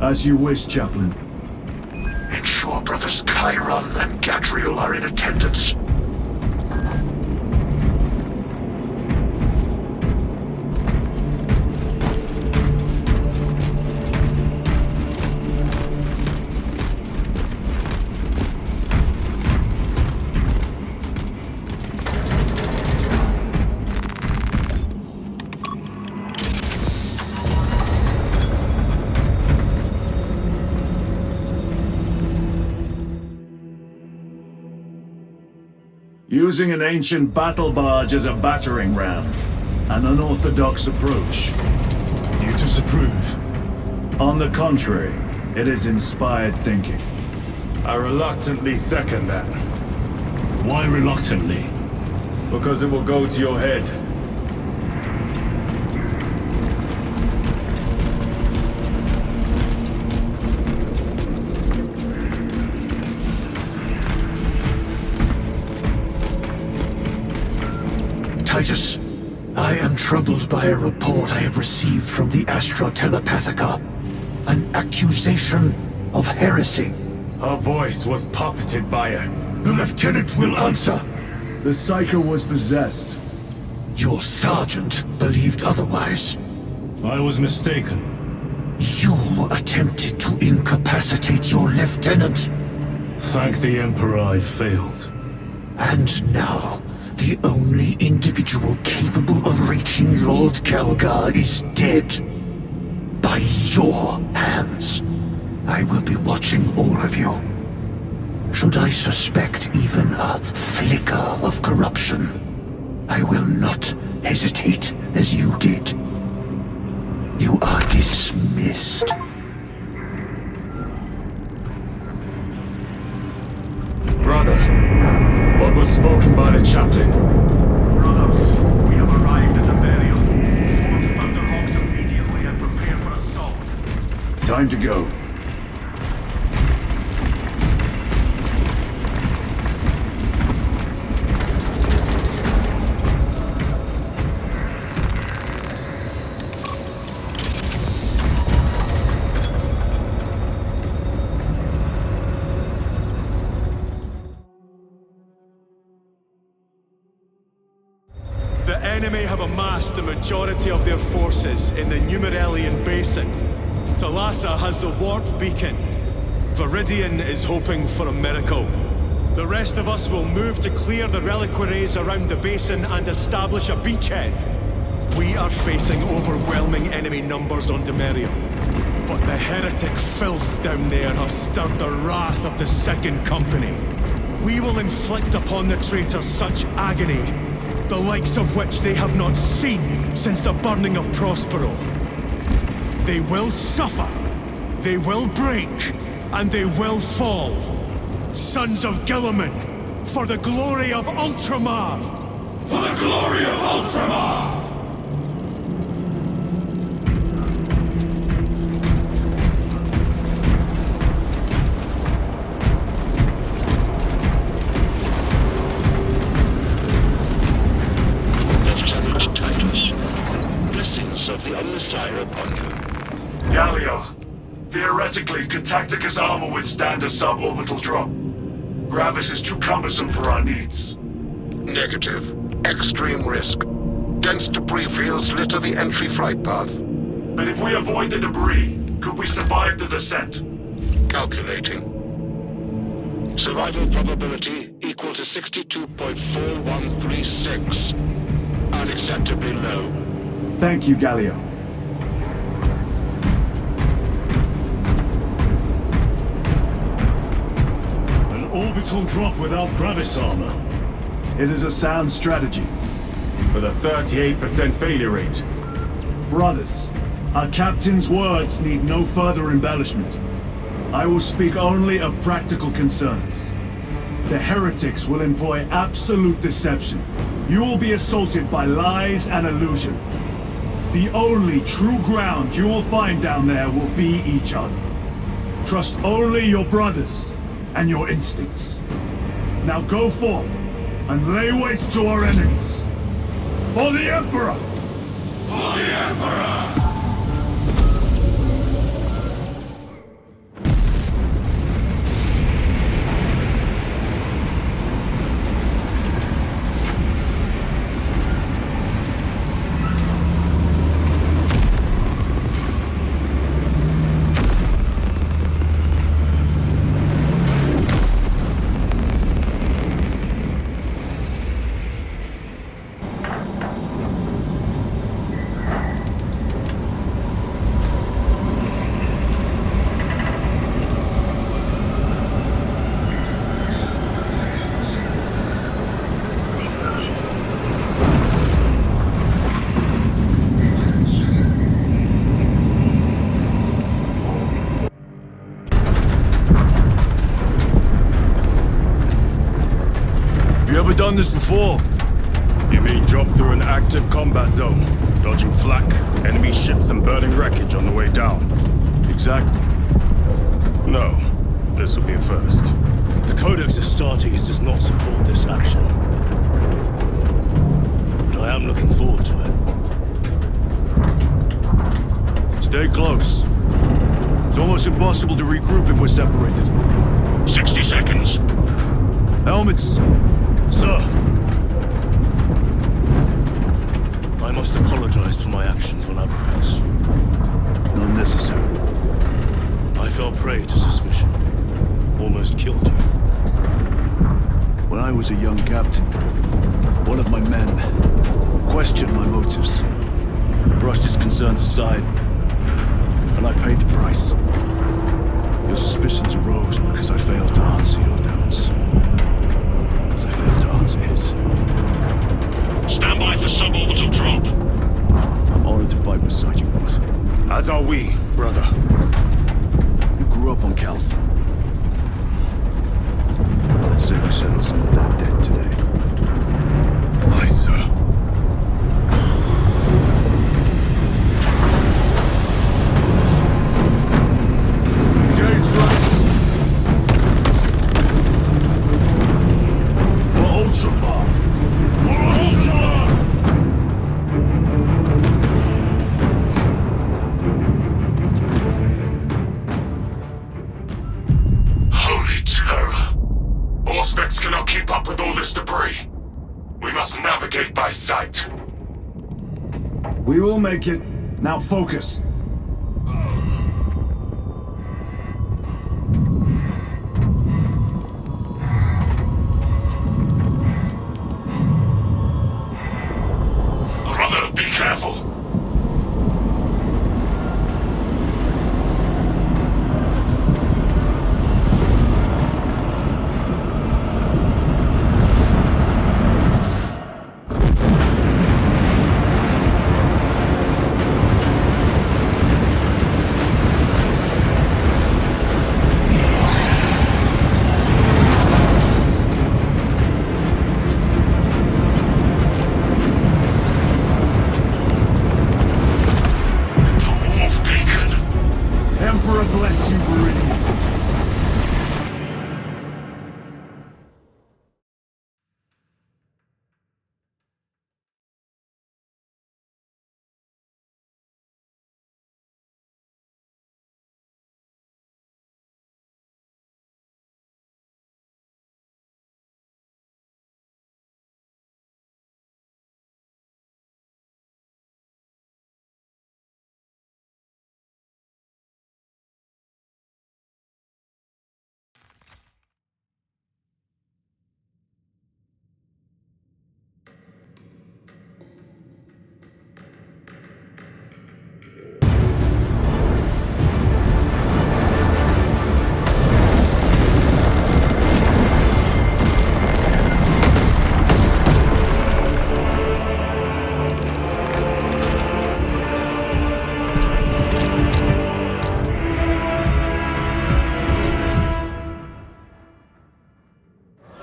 As you wish, Chaplain. Ensure brothers Chiron and Gadriel are in attendance. Using an ancient battle barge as a battering ram. An unorthodox approach. You disapprove? On the contrary, it is inspired thinking. I reluctantly second that. Why reluctantly? Because it will go to your head. Titus, I am troubled by a report I have received from the Astra Telepathica. An accusation of heresy. Her voice was puppeted by her. The lieutenant will answer. The Psycho was possessed. Your sergeant believed otherwise. I was mistaken. You attempted to incapacitate your lieutenant. Thank the Emperor I failed. And now, the only individual capable of reaching Lord Calgar is dead. By your hands. I will be watching all of you. Should I suspect even a flicker of corruption, I will not hesitate as you did. You are dismissed. Brother, what was spoken by the chaplain? Brothers, we have arrived at the burial. Form Thunderhawks immediately and prepare for assault. Time to go. The enemy have amassed the majority of their forces in the Numeralian Basin. Thalassa has the warp beacon. Viridian is hoping for a miracle. The rest of us will move to clear the reliquaries around the basin and establish a beachhead. We are facing overwhelming enemy numbers on Demeria. But the heretic filth down there have stirred the wrath of the Second Company. We will inflict upon the traitors such agony, the likes of which they have not seen since the burning of Prospero. They will suffer, they will break, and they will fall. Sons of Gilliman, for the glory of Ultramar! For the glory of Ultramar! Lieutenant Titus, blessings of the Omnissiah upon you. Gallia, theoretically, could Tacticus armor withstand a suborbital drop? Gravis is too cumbersome for our needs. Negative. Extreme risk. Dense debris fields litter the entry flight path. But if we avoid the debris, could we survive the descent? Calculating. Survival probability equal to 62.4136. Unacceptably low. Thank you, Gallia. An orbital drop without Gravis armor. It is a sound strategy. With a 38% failure rate. Brothers, our captain's words need no further embellishment. I will speak only of practical concerns. The heretics will employ absolute deception. You will be assaulted by lies and illusion. The only true ground you will find down there will be each other. Trust only your brothers and your instincts. Now go forth and lay waste to our enemies. For the Emperor! For the Emperor! You ever done this before? You mean drop through an active combat zone, dodging flak, enemy ships and burning wreckage on the way down? Exactly. No. This will be a first. The Codex Astartes does not support this action. But I am looking forward to it. Stay close. It's almost impossible to regroup if we're separated. 60 seconds. Helmets! Sir! I must apologize for my actions on Avarice. Not necessary. I fell prey to suspicion. Almost killed you. When I was a young captain, one of my men questioned my motives, brushed his concerns aside, and I paid the price. Your suspicions arose because I failed to answer your doubts. As I failed to answer his. Stand by for suborbital drop. I'm honored to fight beside you both. As are we, brother. You grew up on Calth. Let's say we settle some of that debt today. Aye, sir. Holy terror! Auspex cannot keep up with all this debris. We must navigate by sight. We will make it. Now focus. Brother, be careful. Emperor bless you, Meridian.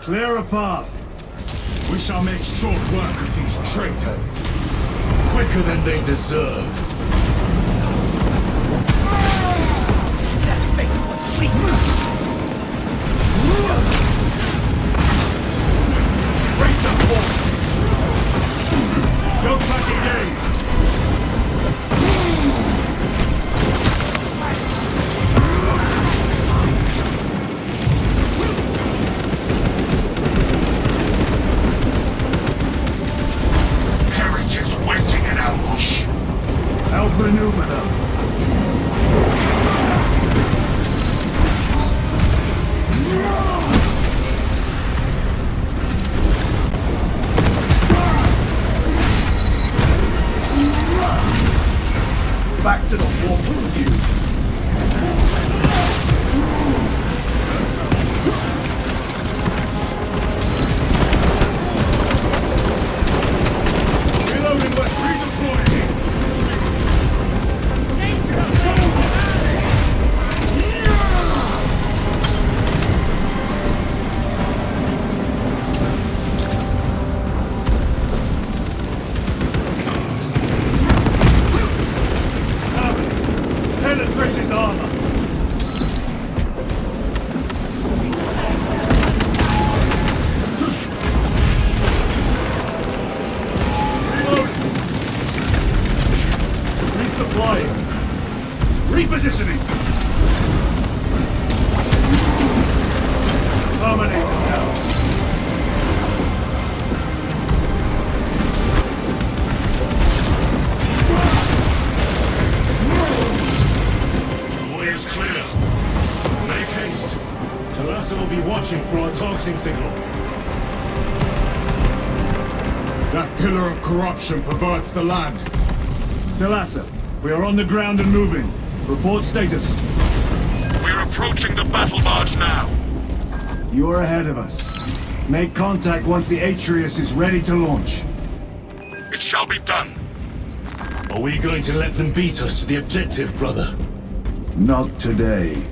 Clear a path. We shall make short work of these traitors. Quicker than they deserve. That faith was weak. Raise up, boys! Don't back engage! Heretics waiting in ambush. Outmaneuver them. Talassa will be watching for our targeting signal. That pillar of corruption perverts the land. Talassa, we are on the ground and moving. Report status. We're approaching the battle barge now. You are ahead of us. Make contact once the Atreus is ready to launch. It shall be done. Are we going to let them beat us to the objective, brother? Not today.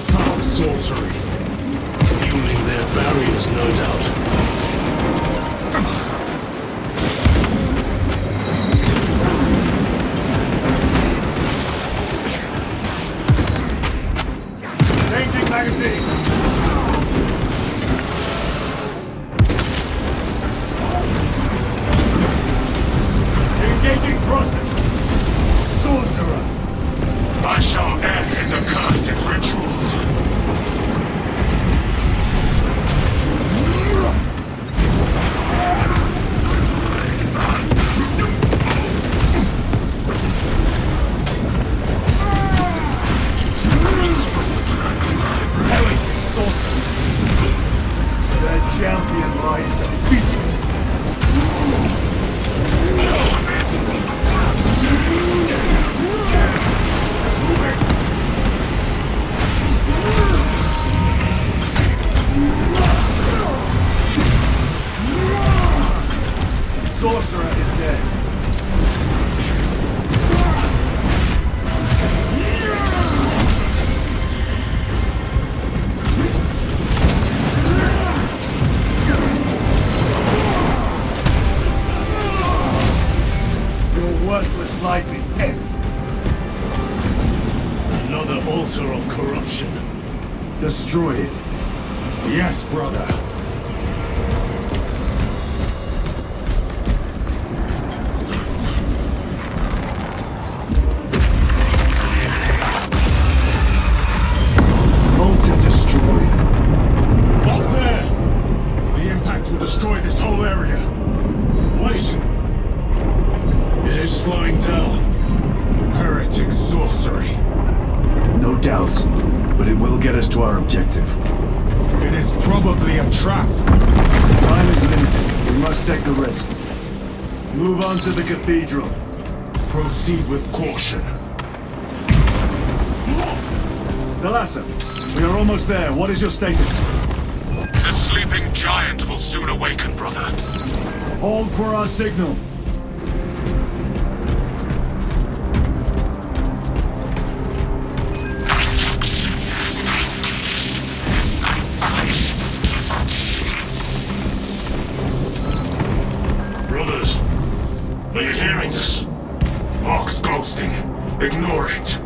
Foul sorcery. Fueling their barriers, no doubt. Changing magazine. Engaging thrusters. Sorcerer. I shall end his accursed rituals. Heretic sorcerer. Their champion lies defeated. Sorcerer is dead. Your worthless life is empty. Another altar of corruption. Destroy it. Yes, brother. Altar destroyed. Up there! The impact will destroy this whole area. Wait! It is slowing down. Heretic sorcery. No doubt, but it will get us to our objective. It is probably a trap. Time is limited. We must take the risk. Move on to the cathedral. Proceed with caution. Talassa, we are almost there. What is your status? The sleeping giant will soon awaken, brother. Hold for our signal. Brothers, are you hearing this? Vox ghosting. Ignore it.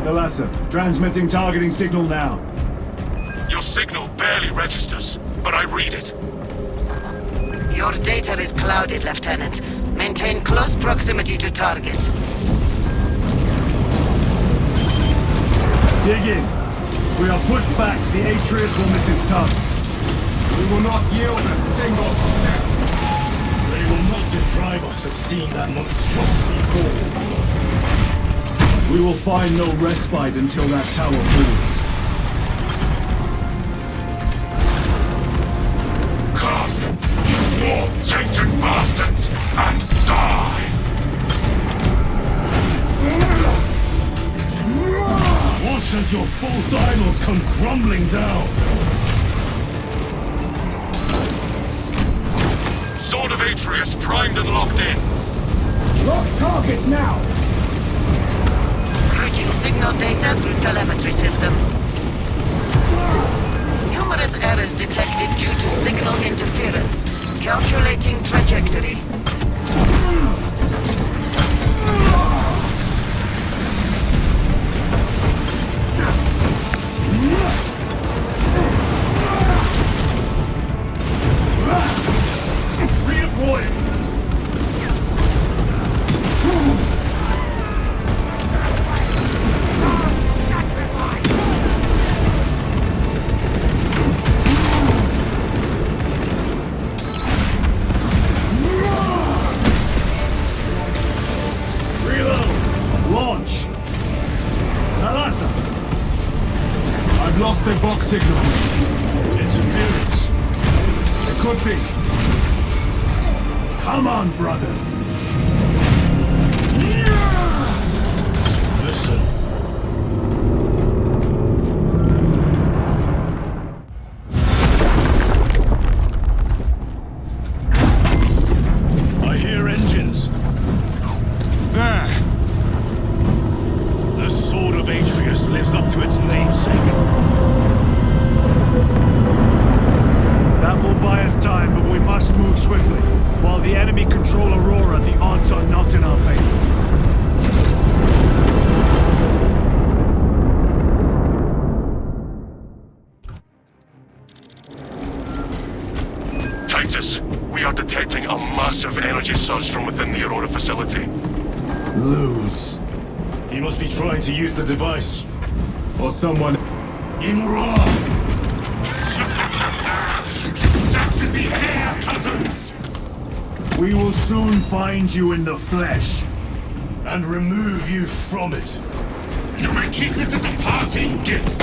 Talassa, transmitting targeting signal now. Your signal barely registers, but I read it. Your data is clouded, Lieutenant. Maintain close proximity to target. Dig in. If we are pushed back, the Atreus will miss its target. We will not yield a single step. They will not deprive us of seeing that monstrosity fall. We will find no respite until that tower falls. Come, you war-tainted bastards, and die! Watch as your false idols come crumbling down. Sword of Atreus primed and locked in. Lock target now! Routing signal data through telemetry systems. Numerous errors detected due to signal interference. Calculating trajectory. signal. Interference. It could be. Come on, brothers. Listen. I hear engines. There. The Sword of Atreus lives up to its namesake. That will buy us time, but we must move swiftly. While the enemy control Aurora, the odds are not in our favor. Titus, we are detecting a massive energy surge from within the Aurora facility. Lose. He must be trying to use the device. Or someone... Imra! That's in the air, cousins! We will soon find you in the flesh. And remove you from it. You may keep it as a parting gift.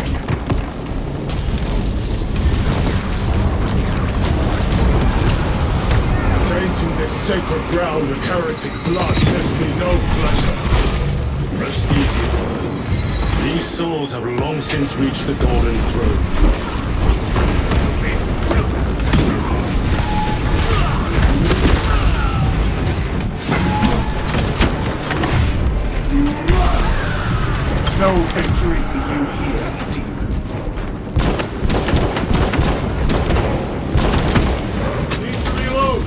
Tainting this sacred ground with heretic blood gives me no pleasure. Rest easy. These souls have long since reached the Golden Throne. No victory for you here, demon. Need to reload.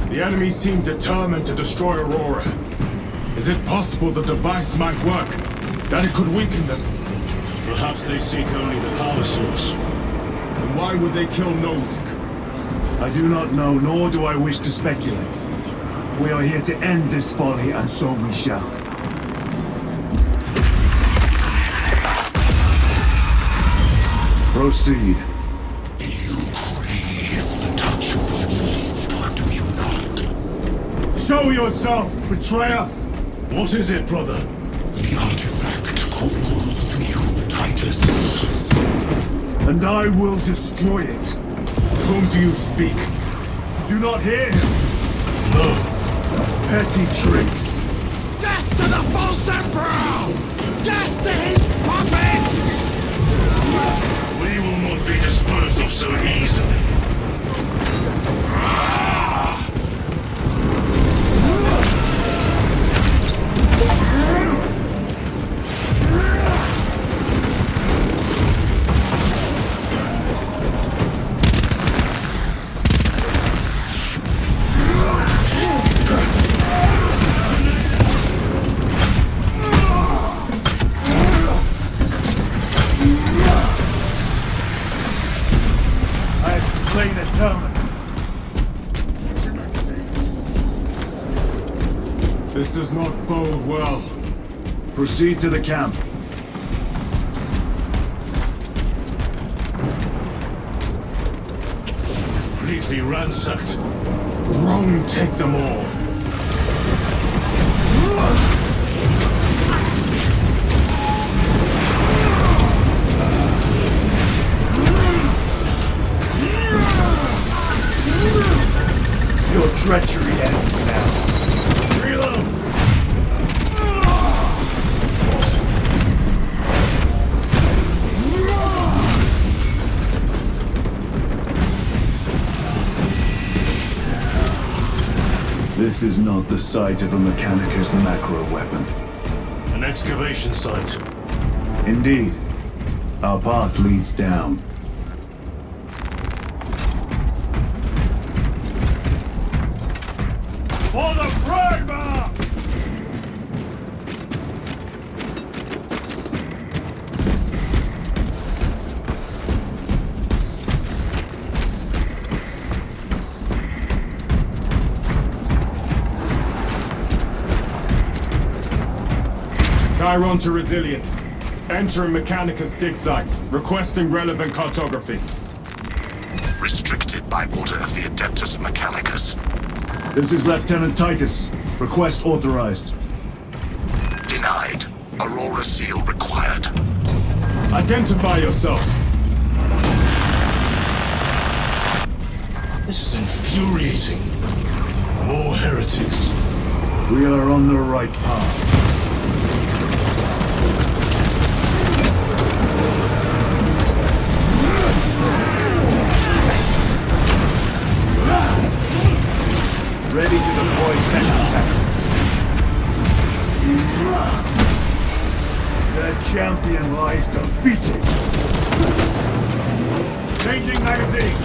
The enemy seem determined to destroy Aurora. Is it possible the device might work? That it could weaken them? Perhaps they seek only the power source. Then why would they kill Nozick? I do not know, nor do I wish to speculate. We are here to end this folly, and so we shall. Proceed. You crave the touch of me, do you not? Show yourself, betrayer! What is it, brother? The artifact calls to you, Titus. And I will destroy it. To whom do you speak? Do not hear him. No. Petty tricks. Death to the false emperor! Death to his puppets! We will not be disposed of so easily. This does not bode well. Proceed to the camp. Completely ransacked. Rome take them all. Your treachery ends now. Reload! This is not the site of a Mechanicus macro weapon. An excavation site. Indeed. Our path leads down. For the primer! Chiron to Resilient. Entering Mechanicus dig site. Requesting relevant cartography. Restricted by order of the Adeptus Mechanicus. This is Lieutenant Titus. Request authorized. Denied. Aurora seal required. Identify yourself. This is infuriating. More heretics. We are on the right path. Ready to deploy special tactics. The champion lies defeated. Changing magazine.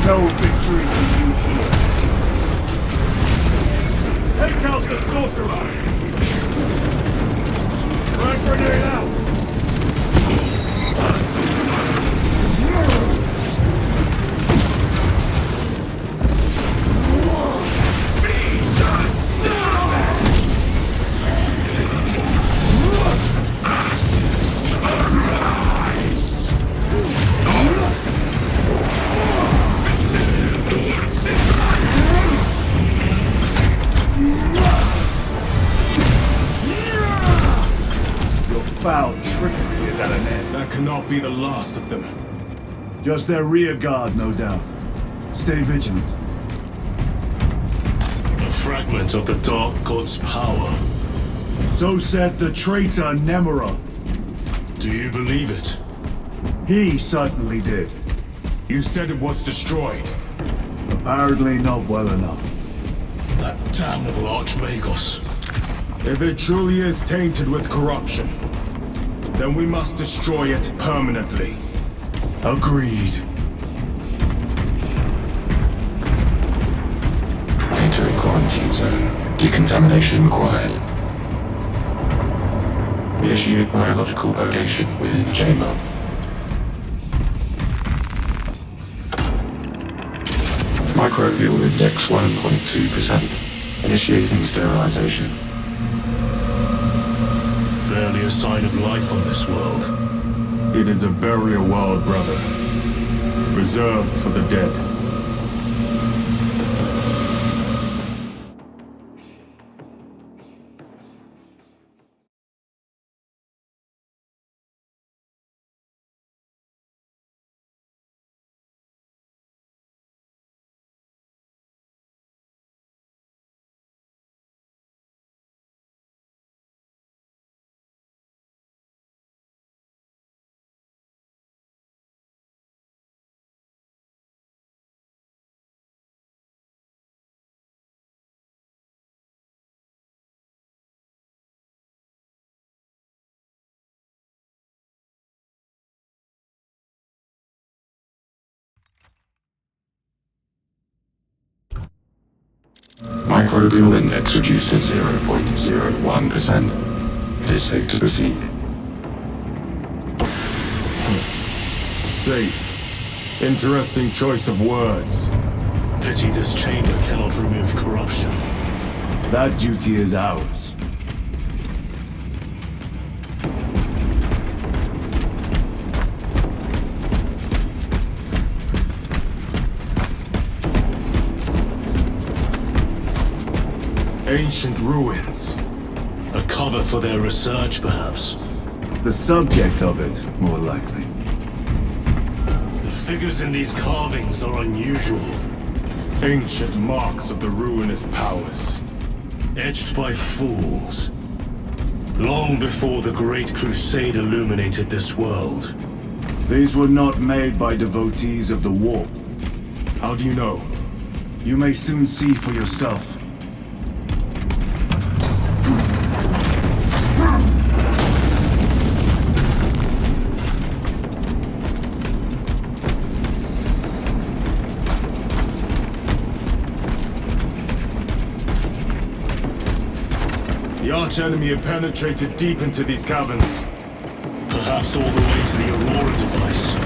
No victory for you here. Take out the sorcerer! Frag grenade out! Foul trickery is at an end. That cannot be the last of them. Just their rear guard, no doubt. Stay vigilant. A fragment of the Dark God's power. So said the traitor Nemeroth. Do you believe it? He certainly did. You said it was destroyed. Apparently not well enough. That damnable Archmagos. If it truly is tainted with corruption, then we must destroy it permanently. Agreed. Entering quarantine zone. Decontamination required. Initiate biological purgation within the chamber. Microbial index 1.2%. Initiating sterilization. Barely a sign of life on this world. It is a burial world, brother. Reserved for the dead. Microbial index reduced to 0.01%. It is safe to proceed. Safe. Interesting choice of words. Pity this chamber cannot remove corruption. That duty is ours. Ancient ruins. A cover for their research, perhaps. The subject of it, more likely. The figures in these carvings are unusual. Ancient marks of the ruinous powers. Etched by fools. Long before the Great Crusade illuminated this world. These were not made by devotees of the warp. How do you know? You may soon see for yourself. The arch-enemy have penetrated deep into these caverns. Perhaps all the way to the Aurora device.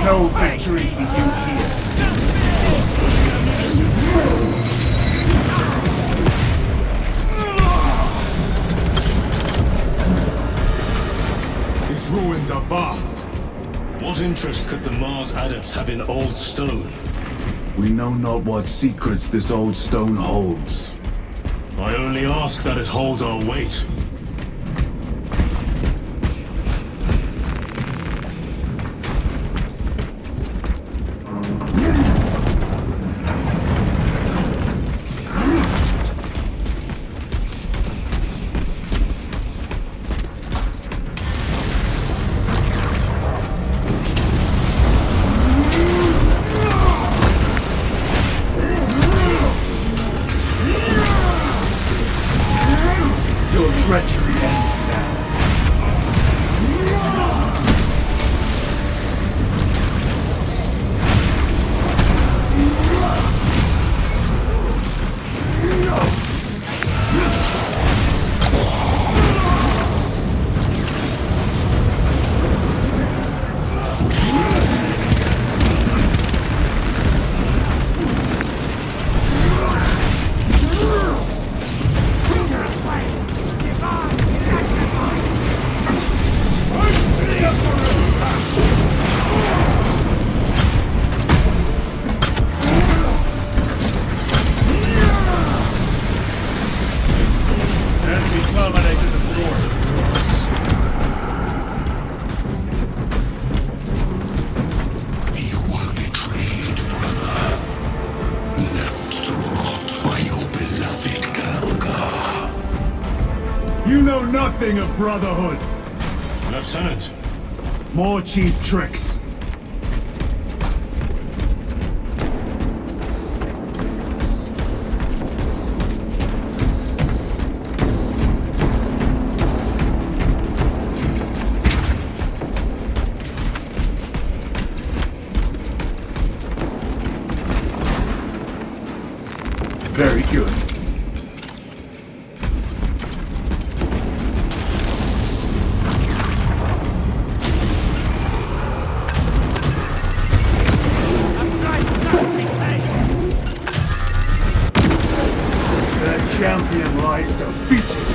No victory for you here. These ruins are vast. What interest could the Mars adepts have in old stone? We know not what secrets this old stone holds. I only ask that it holds our weight. Your treachery ends now. You were betrayed, brother. Left to rot by your beloved Galgar. You know nothing of brotherhood. Lieutenant, More cheap tricks. Very good. The champion lies defeated.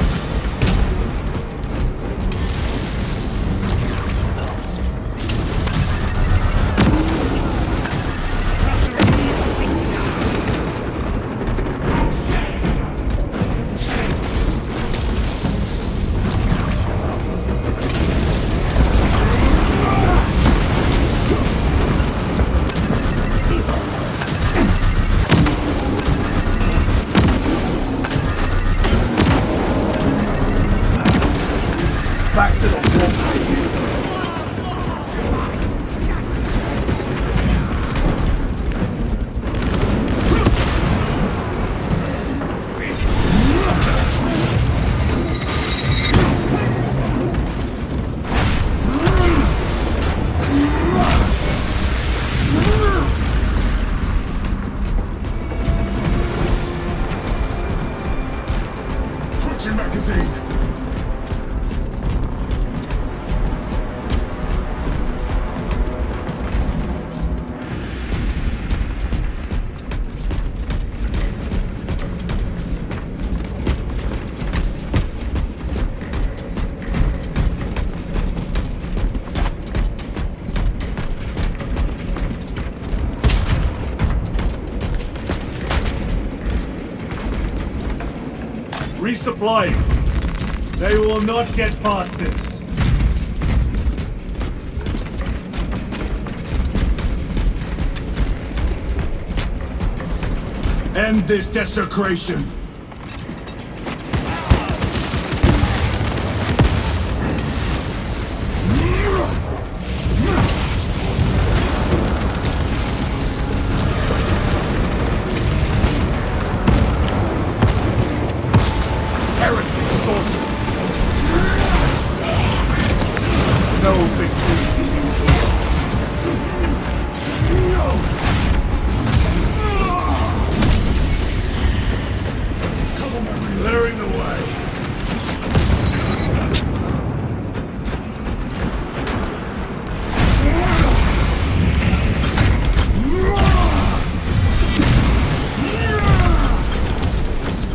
resupplying. They will not get past this. End this desecration. Heretic sorcery. No victory. Clearing the way.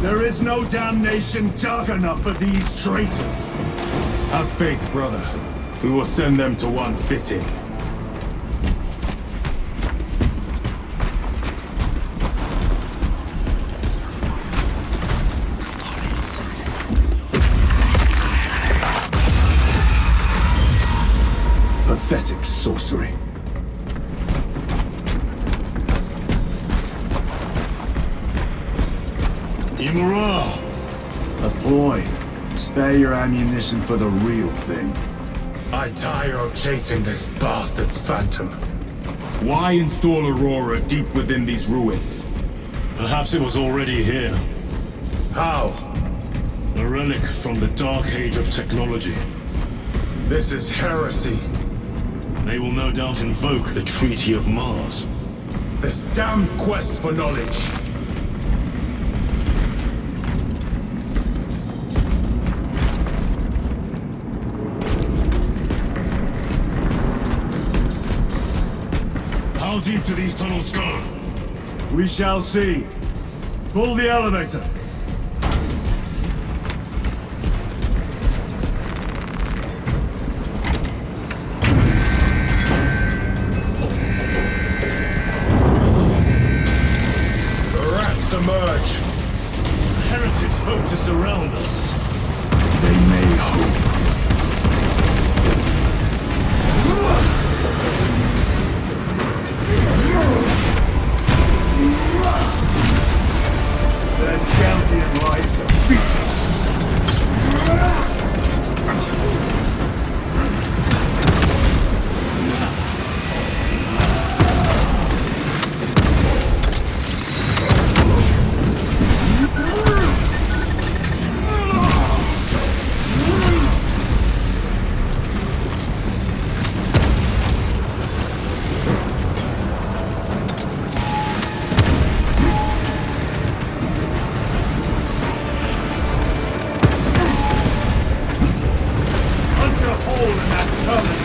There is no damnation dark enough for these traitors. Have faith, brother. We will send them to one fitting. Pathetic sorcery. Imura! A ploy. Spare your ammunition for the real thing. I tire of chasing this bastard's phantom. Why install Aurora deep within these ruins? Perhaps it was already here. How? A relic from the Dark Age of technology. This is heresy. They will no doubt invoke the Treaty of Mars. This damn quest for knowledge. How deep do these tunnels go? We shall see. Pull the elevator. The rats emerge. Heretics hope to surround us. They may hope. The champion lies defeated. Punch a hole in that tunnel.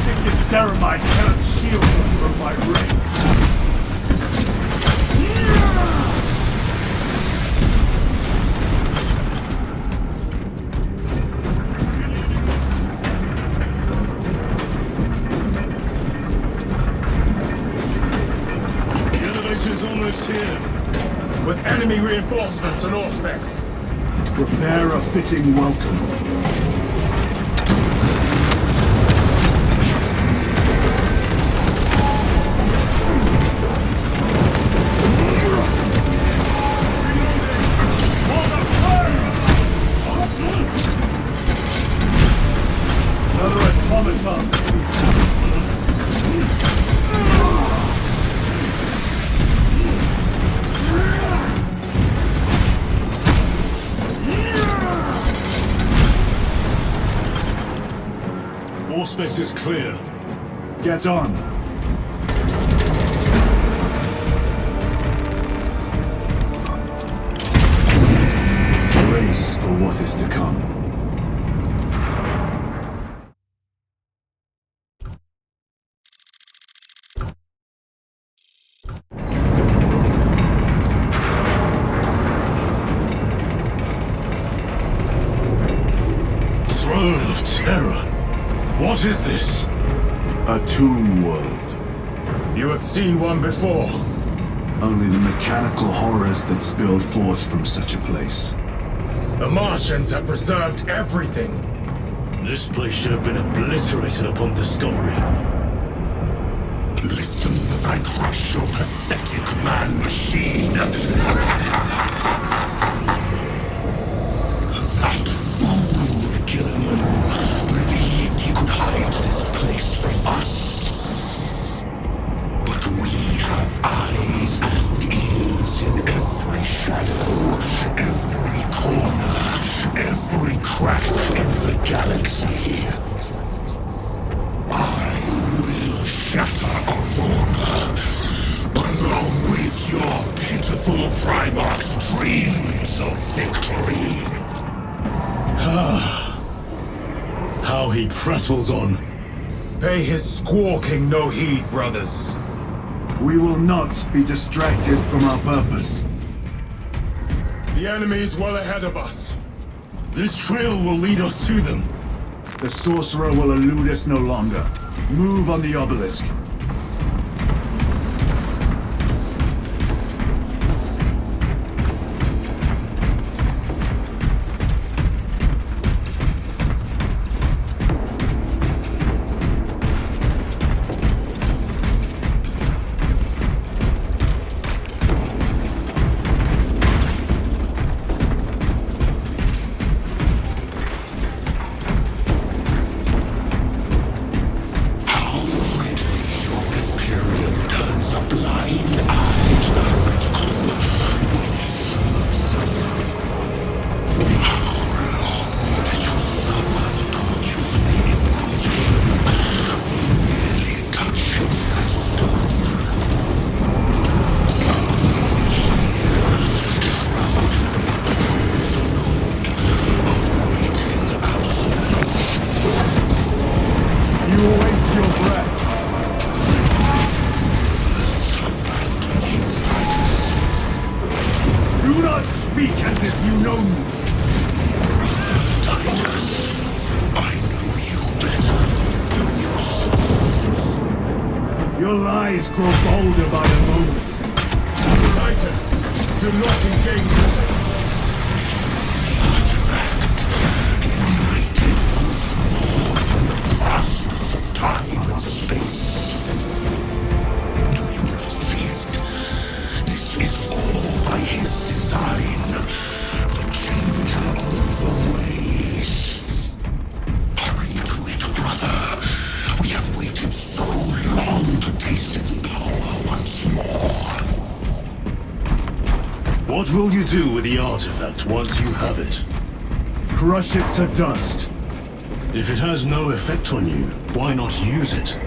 Take this ceramide cannot shield me from my ring. The elevator's almost here. With enemy reinforcements and all specs. Prepare a fitting welcome. Another automaton. Auspex is clear. Get on. brace for what is to come. Throne of Terror. What is this? A tomb world. You have seen one before. Only the mechanical horrors that spilled forth from such a place. The Martians have preserved everything. This place should have been obliterated upon discovery. Listen as I crush your pathetic man-machine. That fool, Gilliman, believed he could hide this place from us. But we have eyes and ears in every shadow, every corner, every crack in the galaxy. I will shatter Aurora, along with your pitiful Primarch's dreams of victory. How he prattles on. Pay his squawking no heed, brothers. We will not be distracted from our purpose. The enemy is well ahead of us. This trail will lead us to them. The sorcerer will elude us no longer. Move on the obelisk. Your lies grow bolder by the moment. Titus, do not engage with them. United once more in the fastness of time and space. Do you not see it? This is all by his design. The changer of the ways. Hurry to it, brother. We have waited so long to taste its power once more. What will you do with the artifact once you have it? Crush it to dust. If it has no effect on you, why not use it?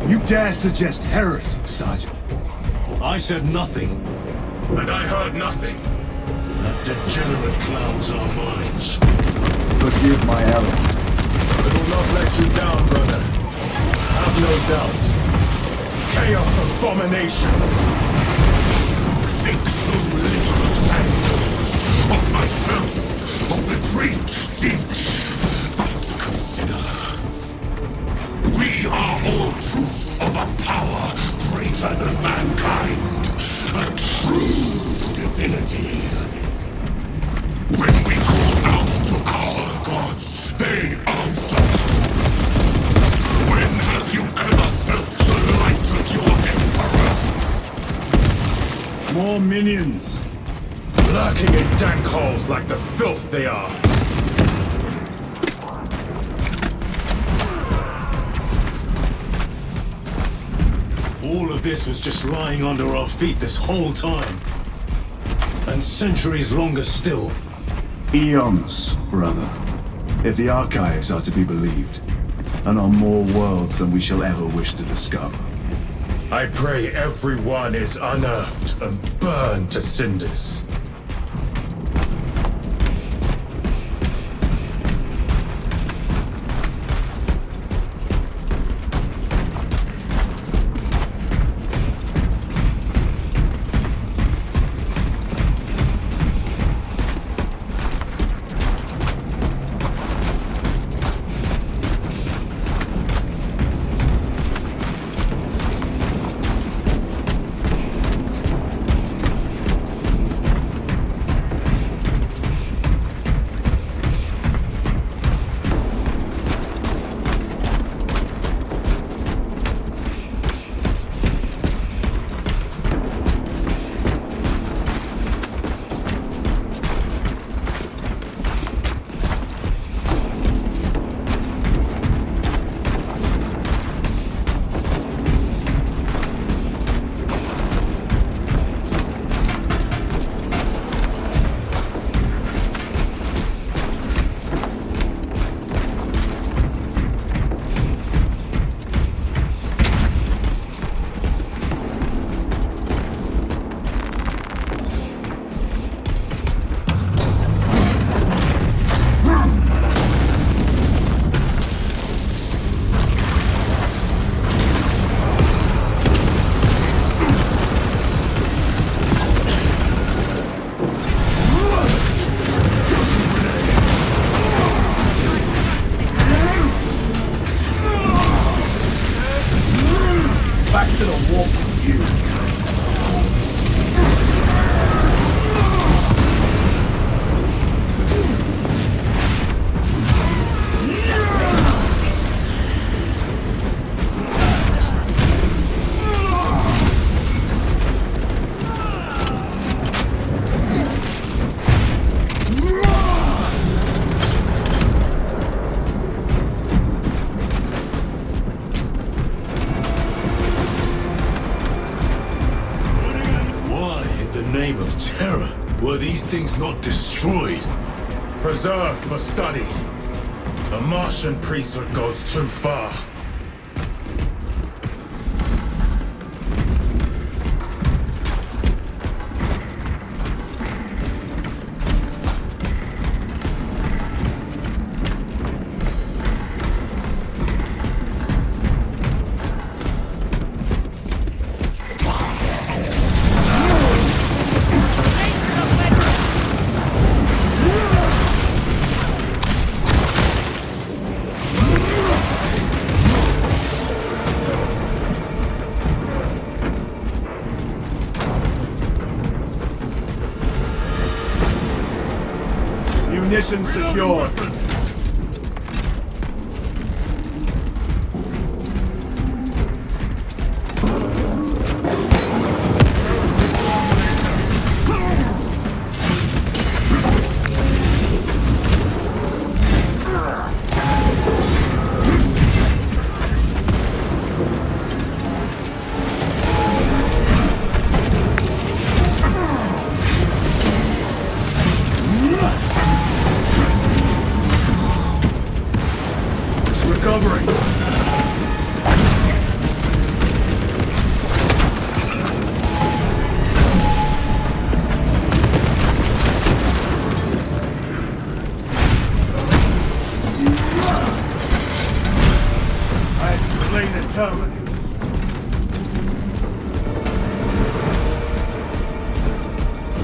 You dare suggest heresy, Sergeant? I said nothing. And I heard nothing. That degenerate clouds our minds. Forgive my error. I will not let you down, brother. Have no doubt. Chaos abominations. Think so little of Sandals, of myself, of the great Finch. But consider, we are all proof of a power greater than mankind, a true divinity. When we call out to our gods, they answer. When have you ever felt the light of your Emperor? More minions. Lurking in dank holes like the filth they are. All of this was just lying under our feet this whole time. And centuries longer still. Eons, brother. If the archives are to be believed. And on more worlds than we shall ever wish to discover. I pray everyone is unearthed and burned to cinders. back to the warp with you. Name of terror, were these things not destroyed? Preserved for study. The Martian priesthood goes too far. Munition secured.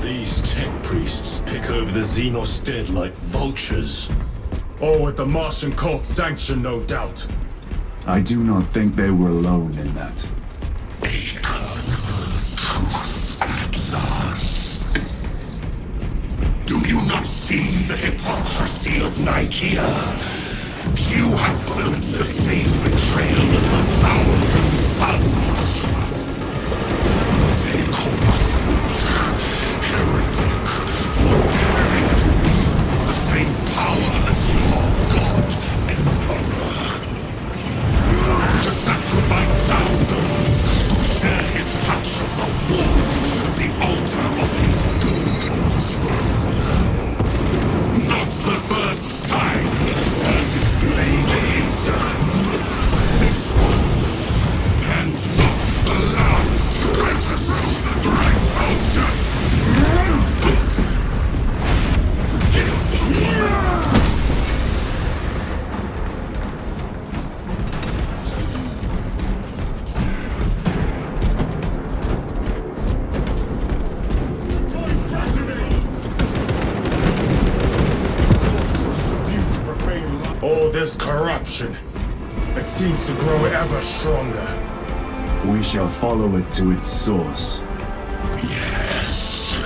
These tech priests pick over the Xenos dead like vultures. All with the Martian cult's sanction, no doubt. I do not think they were alone in that. Do you not see the hypocrisy of Nicaea? You have felt the same betrayal as a thousand sons. They call us witch, heretic, for daring to use the same power as your god, Emperor. To sacrifice thousands to share his touch of the warmth at the altar of his golden throne. Not the first time he has turned his blade against us. And not the last, righteous, right vulture. All this corruption, it seems to grow ever stronger. We shall follow it to its source. Yes,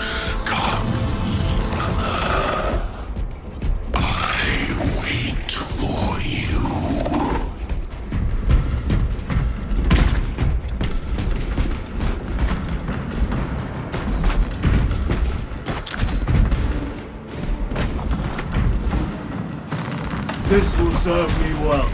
come, brother. I wait for you. This will serve me well.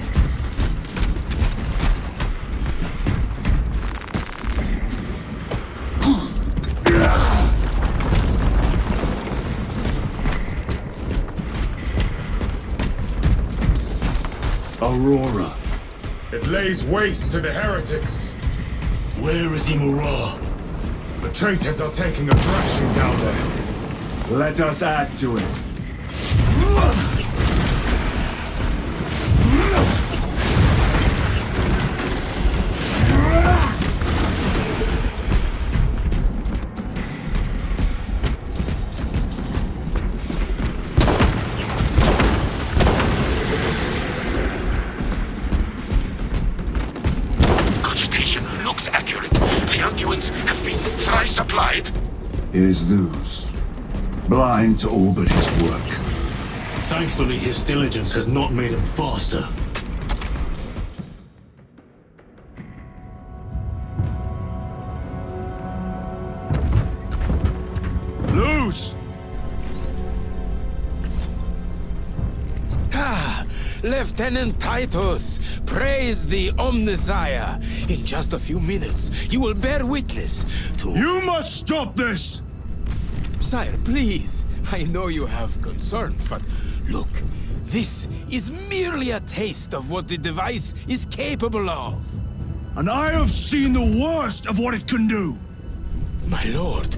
Aurora. It lays waste to the heretics. Where is Imura? The traitors are taking a thrashing down there. Let us add to it. looks accurate. The unguents have been thrice applied. It is Luz. Blind to all but his work. Thankfully, his diligence has not made him faster. Luz! Lieutenant Titus, praise the Omnissiah. In just a few minutes, you will bear witness to... You must stop this! Sire, please. I know you have concerns, but look, this is merely a taste of what the device is capable of. And I have seen the worst of what it can do! My lord,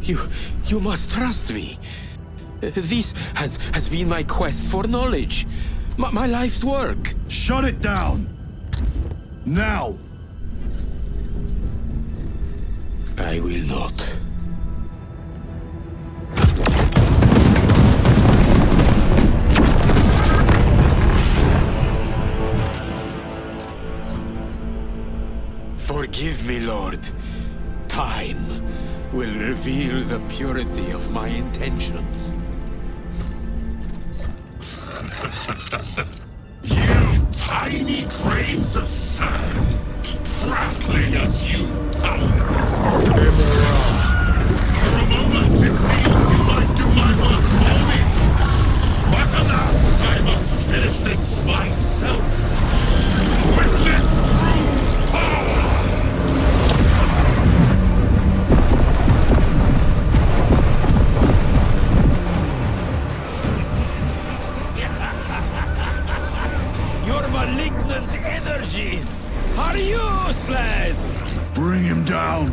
you must trust me. This has been my quest for knowledge. My life's work. Shut it down! Now! I will not. Forgive me, Lord. Time will reveal the purity of my intentions. You tiny grains of sand, prattling as you tumble. For a moment it seemed you might do my work for me. But alas, I must finish this myself. Witness true power! Your malignant energies are useless! Bring him down!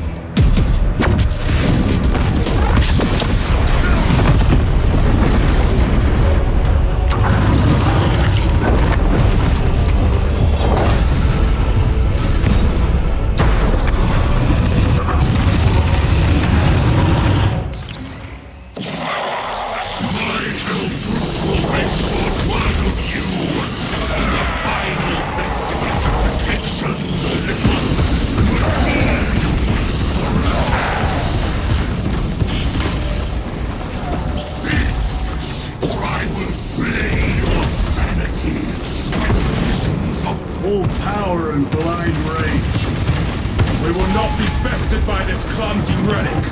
All power and blind rage. We will not be bested by this clumsy relic,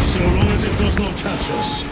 so long as it does not catch us.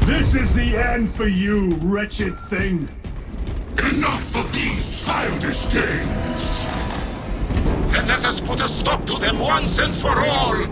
This is the end for you, wretched thing! Enough of these childish games! Then let us put a stop to them once and for all!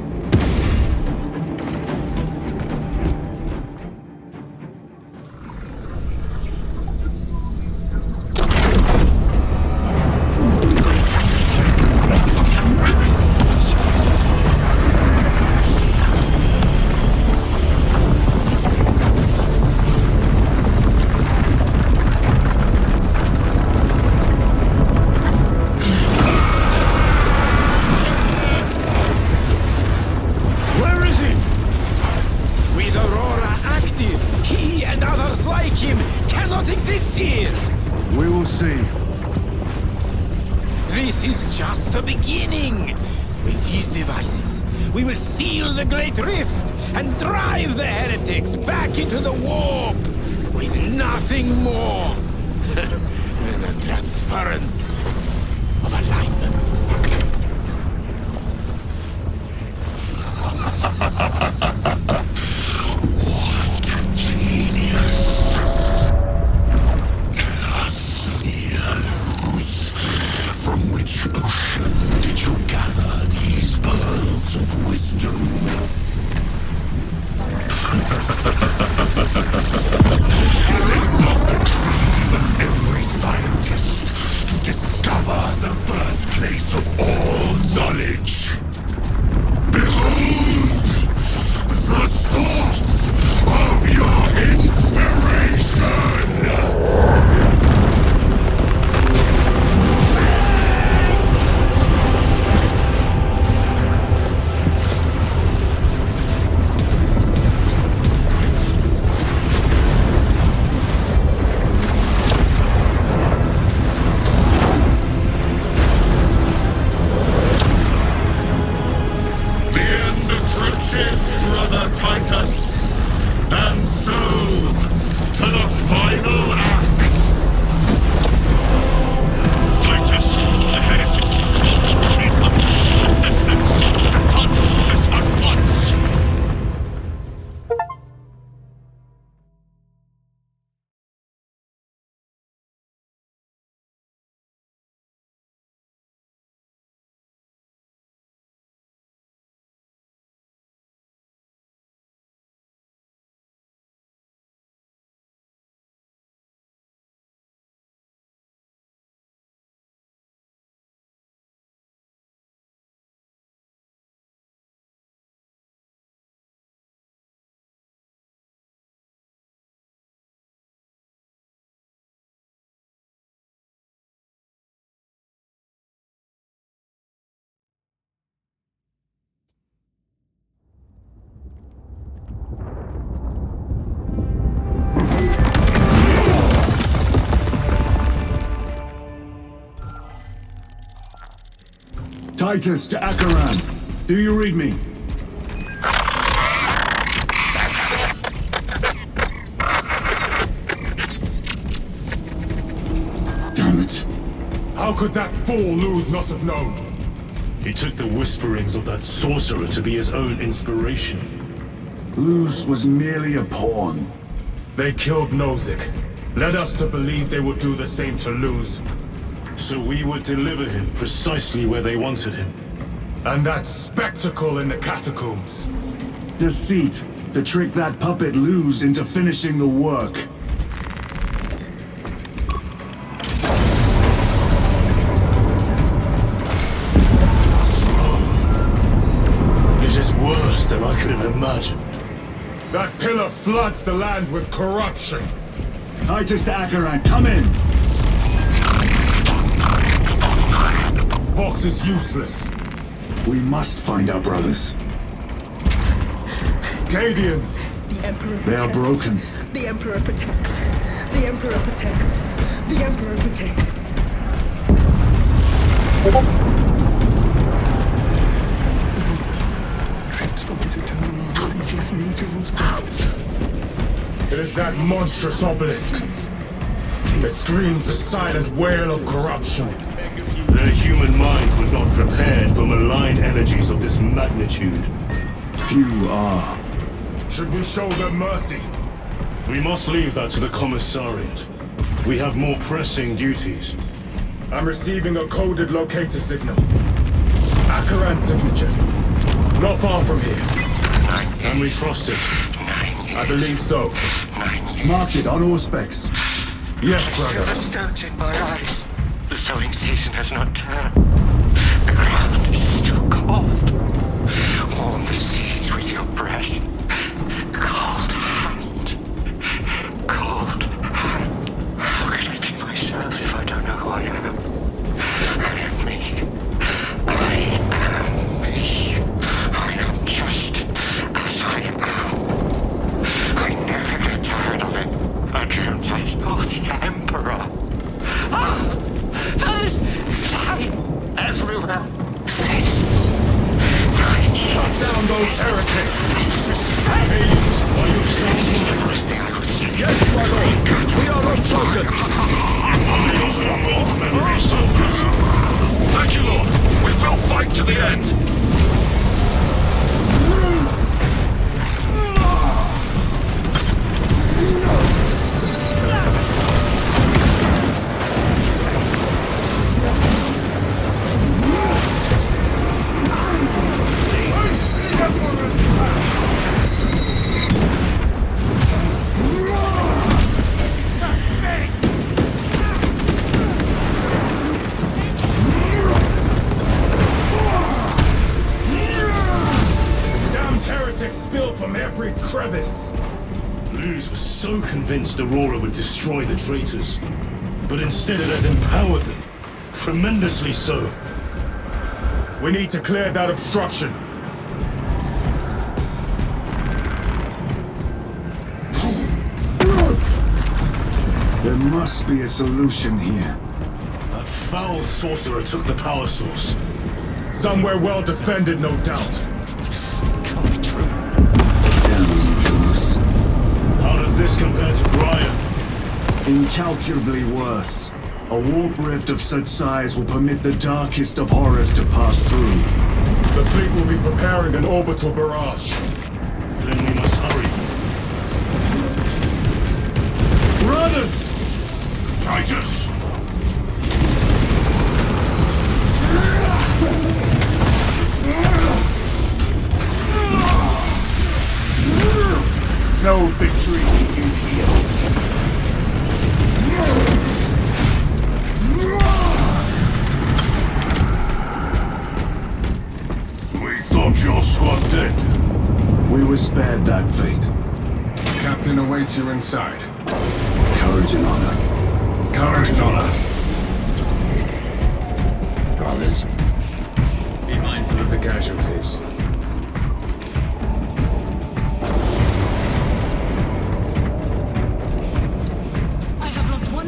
This is just the beginning. With these devices, we will seal the Great Rift and drive the heretics back into the warp with nothing more than a transference of alignment. What genius! Lose. From which ocean did you gather these pearls of wisdom? Is it not the dream of every scientist to discover the birthplace of all knowledge? Behold! The source of your inspiration! Brother Titus, and so to the final act. Titus, the heretic, keep up resistance. Return this at once. Titus to Acheran. Do you read me? Damn it. How could that fool Luz not have known? He took the whisperings of that sorcerer to be his own inspiration. Luz was merely a pawn. They killed Nozick. Led us to believe they would do the same to Luz. So we would deliver him precisely where they wanted him. And that spectacle in the catacombs. Deceit, to trick that puppet Luz into finishing the work. This is worse than I could have imagined. That pillar floods the land with corruption. Titus to Acheran, come in! Vox is useless. We must find our brothers. Cadians! The Emperor They are broken. The Emperor protects. The Emperor protects. The Emperor protects. Transform his eternal ceaseless legions out. It is that monstrous obelisk. It screams a silent wail of corruption. Their human minds were not prepared for malign energies of this magnitude. Few are. Should we show them mercy? We must leave that to the Commissariat. We have more pressing duties. I'm receiving a coded locator signal. Acheran's signature. Not far from here. Can we trust it? I believe so. Mark it on all specs. Yes, brother. Stones in my eyes. The sowing season has not turned. The ground is still cold. Warm the seeds with your breath. Cold hand. Cold hand. How can I be myself if I don't know who I am? I am me. I am me. I am just as I am. I never get tired of it. I dreamt I saw the Emperor. Ah! Those slime the sins. Shut down those heretics! Aliens, are you sound mind? Yes, my lord. We are unbroken. Lord's memory, soldiers. Thank you, Lord. We will fight to the end. From every crevice. Luz was so convinced Aurora would destroy the traitors, but instead it has empowered them. Tremendously so. We need to clear that obstruction. There must be a solution here. That foul sorcerer took the power source. Somewhere well defended, no doubt. How does this compare to Graia? Incalculably worse. A warp rift of such size will permit the darkest of horrors to pass through. The fleet will be preparing an orbital barrage. Then we must hurry. Brothers! Traitors! No victory in you here. We thought your squad dead. We were spared that fate. Captain awaits you inside. Courage and honor. Courage and honor. Brothers. Be mindful of the casualties.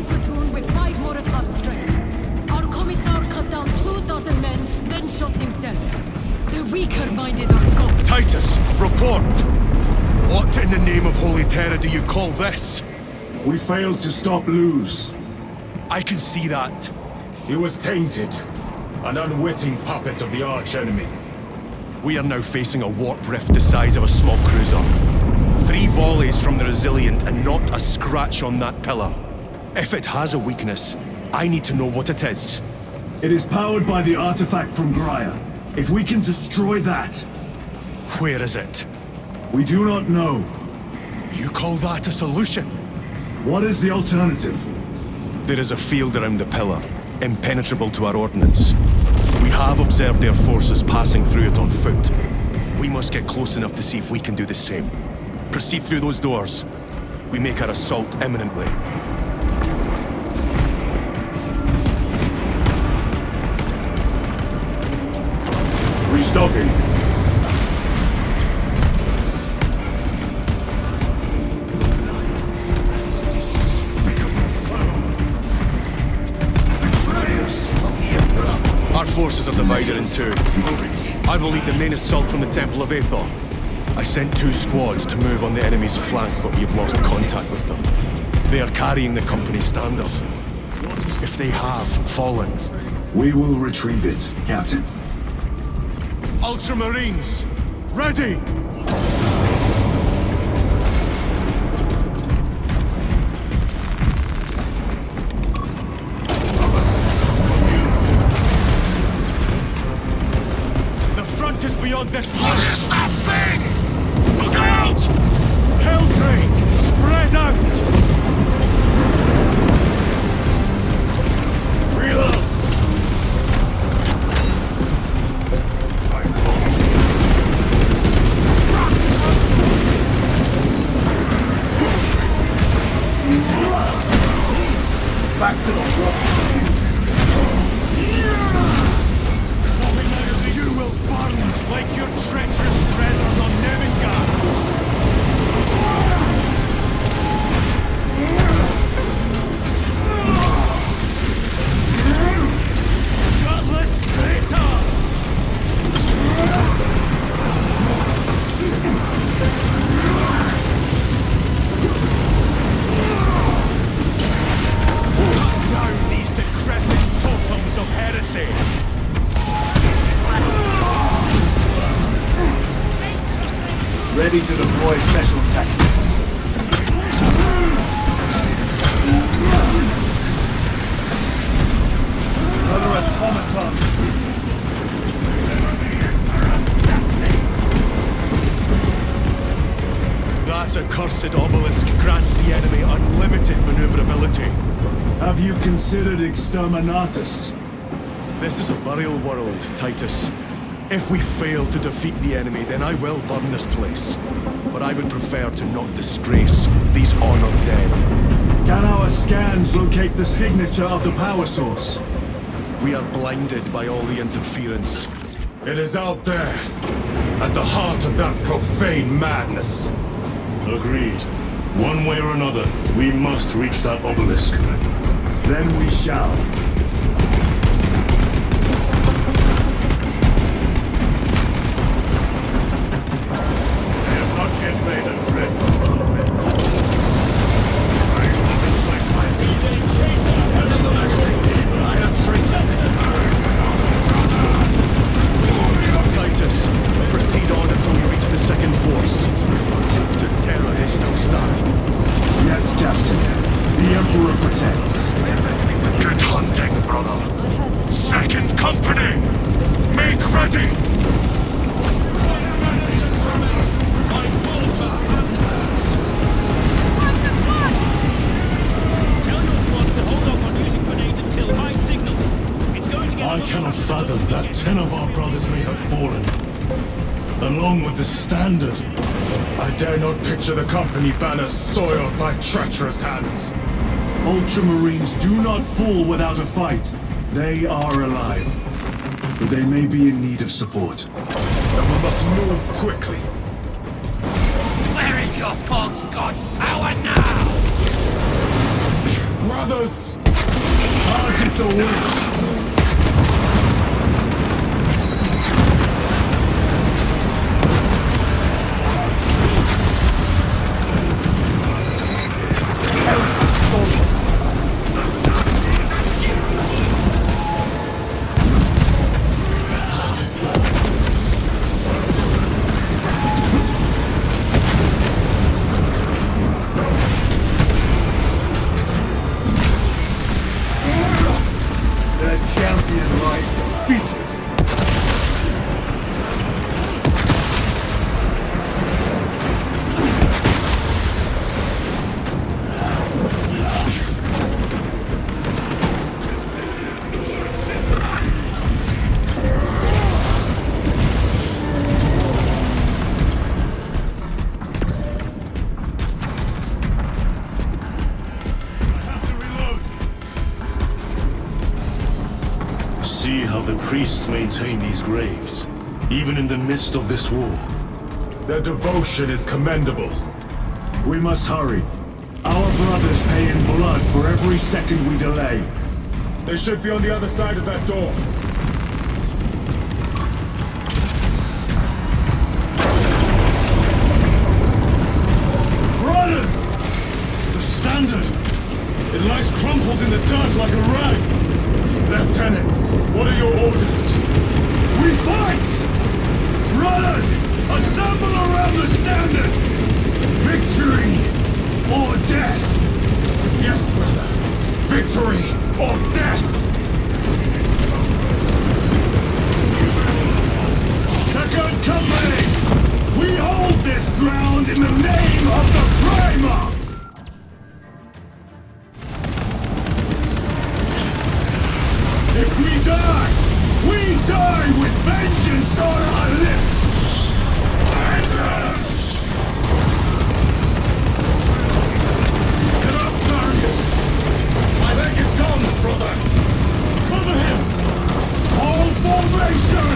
Platoon with 5 more at half strength. Our commissar cut down 24 men, then shot himself. The weaker-minded are gone. Titus, report! What in the name of Holy Terra do you call this? We failed to stop Luz. I can see that. He was tainted. An unwitting puppet of the arch-enemy. We are now facing a warp rift the size of a small cruiser. 3 volleys from the Resilient and not a scratch on that pillar. If it has a weakness, I need to know what it is. It is powered by the artifact from Graia. If we can destroy that... Where is it? We do not know. You call that a solution? What is the alternative? There is a field around the pillar, impenetrable to our ordnance. We have observed their forces passing through it on foot. We must get close enough to see if we can do the same. Proceed through those doors. We make our assault imminently. Restocking. Our forces are divided in two. I will lead the main assault from the Temple of Aethor. I sent 2 squads to move on the enemy's flank, but we have lost contact with them. They are carrying the company standard. If they have fallen... We will retrieve it, Captain. Ultramarines, ready! The front is beyond this point. What is that thing? Look out! Helldrake, spread out! Reload! Back to the front. You will burn like your treacherous heresy! Ready to deploy special tactics. Another automaton. That accursed obelisk grants the enemy unlimited maneuverability. Have you considered exterminatus? This is a burial world, Titus. If we fail to defeat the enemy, then I will burn this place. But I would prefer to not disgrace these honored dead. Can our scans locate the signature of the power source? We are blinded by all the interference. It is out there, at the heart of that profane madness. Agreed. One way or another, we must reach that obelisk. Then we shall. They have not yet made a dreadful movement. I shall reflect my be-day traitor. Another magazine people, I have traitors to Titus, proceed on until we reach the second force. Hope to terror is no star. Yes, Captain. The Emperor protects. Good hunting, brother. Second company! Make ready! Tell your squad to hold off on using grenades until my signal. It's going to get... I cannot fathom that 10 of our brothers may have fallen. Along with the Standard. I dare not picture the company banners soiled by treacherous hands. Ultramarines do not fall without a fight. They are alive. But they may be in need of support. And we must move quickly. Where is your false god's power now? Brothers! Target the witch! See how the priests maintain these graves, even in the midst of this war. Their devotion is commendable. We must hurry. Our brothers pay in blood for every second we delay. They should be on the other side of that door. Brothers! The Standard! It lies crumpled in the dirt like a rag! Lieutenant, what are your orders? We fight! Brothers! Assemble around the Standard! Victory or death! Yes, brother. Victory or death! Second Company! We hold this ground in the name of the Primer! If we die with vengeance on our lips! Get up, Darius! My leg is gone, brother! Cover him! All formation!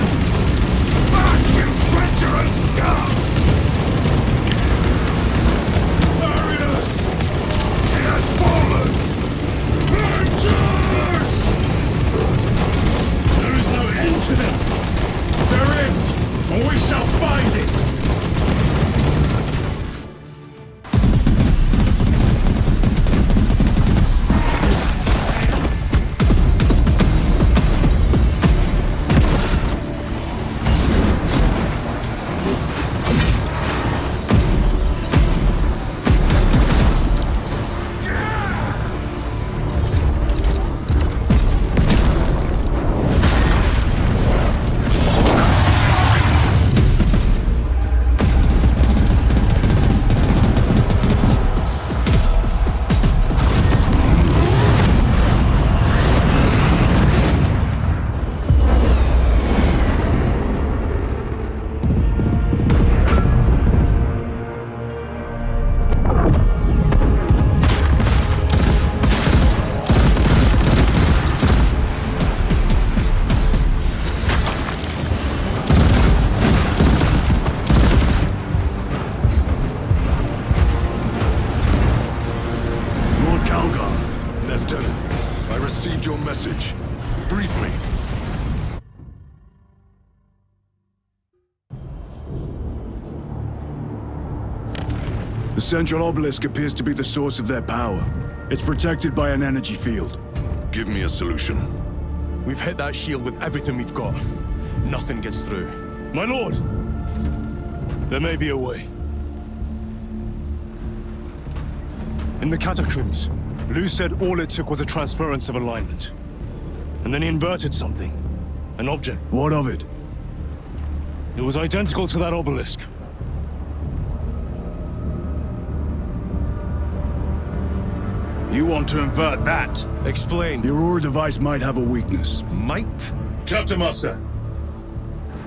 Back, you treacherous scum! Darius! He has fallen! Vengeance! There is no end to them! There is, and we shall find it! The central obelisk appears to be the source of their power. It's protected by an energy field. Give me a solution. We've hit that shield with everything we've got. Nothing gets through. My lord! There may be a way. In the catacombs, Lou said all it took was a transference of alignment. And then he inverted something. An object. What of it? It was identical to that obelisk. You want to invert that? Explain. The Aurora device might have a weakness. Might? Chapter Master,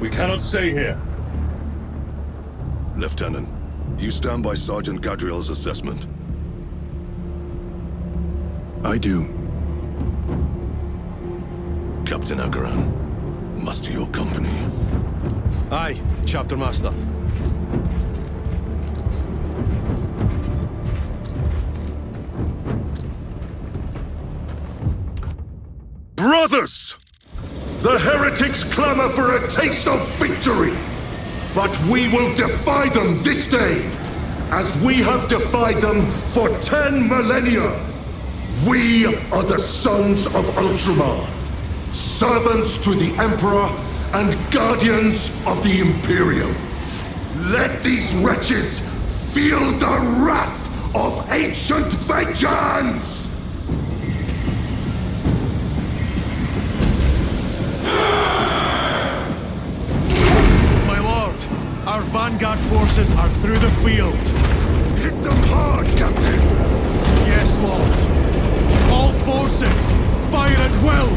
we cannot stay here. Lieutenant, you stand by Sergeant Gadriel's assessment. I do. Captain Agaran, muster your company. Aye, Chapter Master. Brothers! The heretics clamor for a taste of victory! But we will defy them this day, as we have defied them for 10 millennia! We are the sons of Ultramar, servants to the Emperor and guardians of the Imperium. Let these wretches feel the wrath of ancient vengeance! My lord, our vanguard forces are through the field. Hit them hard, Captain! Yes, lord. All forces, fire at will!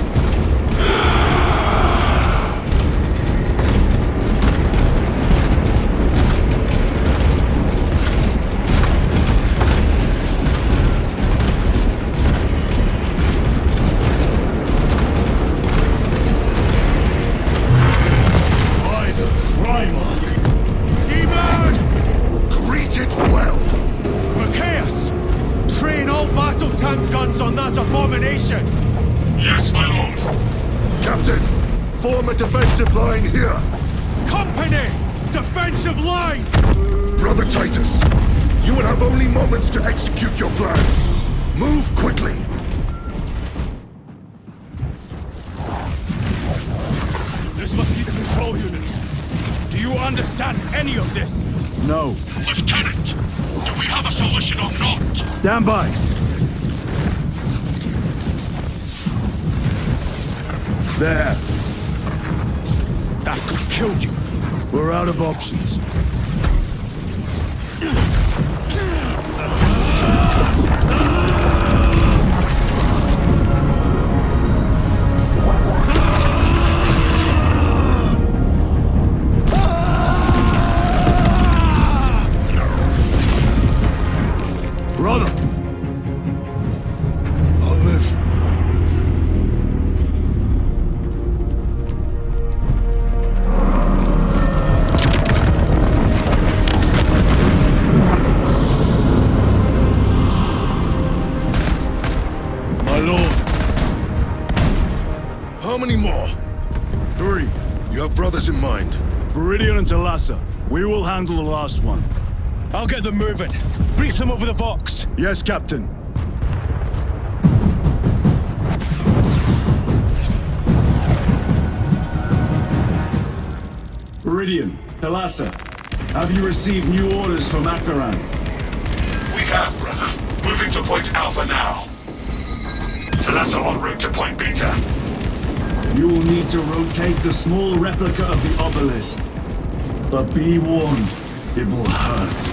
By the Trimarch! Demon! Greet it well! Macias! Train all battle tank guns on that abomination! Yes, my lord. Captain, form a defensive line here. Company! Defensive line! Brother Titus, you will have only moments to execute your plans. Move quickly. This must be the control unit. Do you understand any of this? No. Lieutenant, do we have a solution or not? Stand by. There. That could kill you. We're out of options. Brother! I'll live. My lord. How many more? 3. You have brothers in mind. Viridian and Talassa. We will handle the last one. I'll get them moving. Brief them over the Vox. Yes, Captain. Viridian, Talassa, have you received new orders from Akaran? We have, brother. Moving to point Alpha now. Talassa en route to point Beta. You will need to rotate the small replica of the obelisk. But be warned, it will hurt.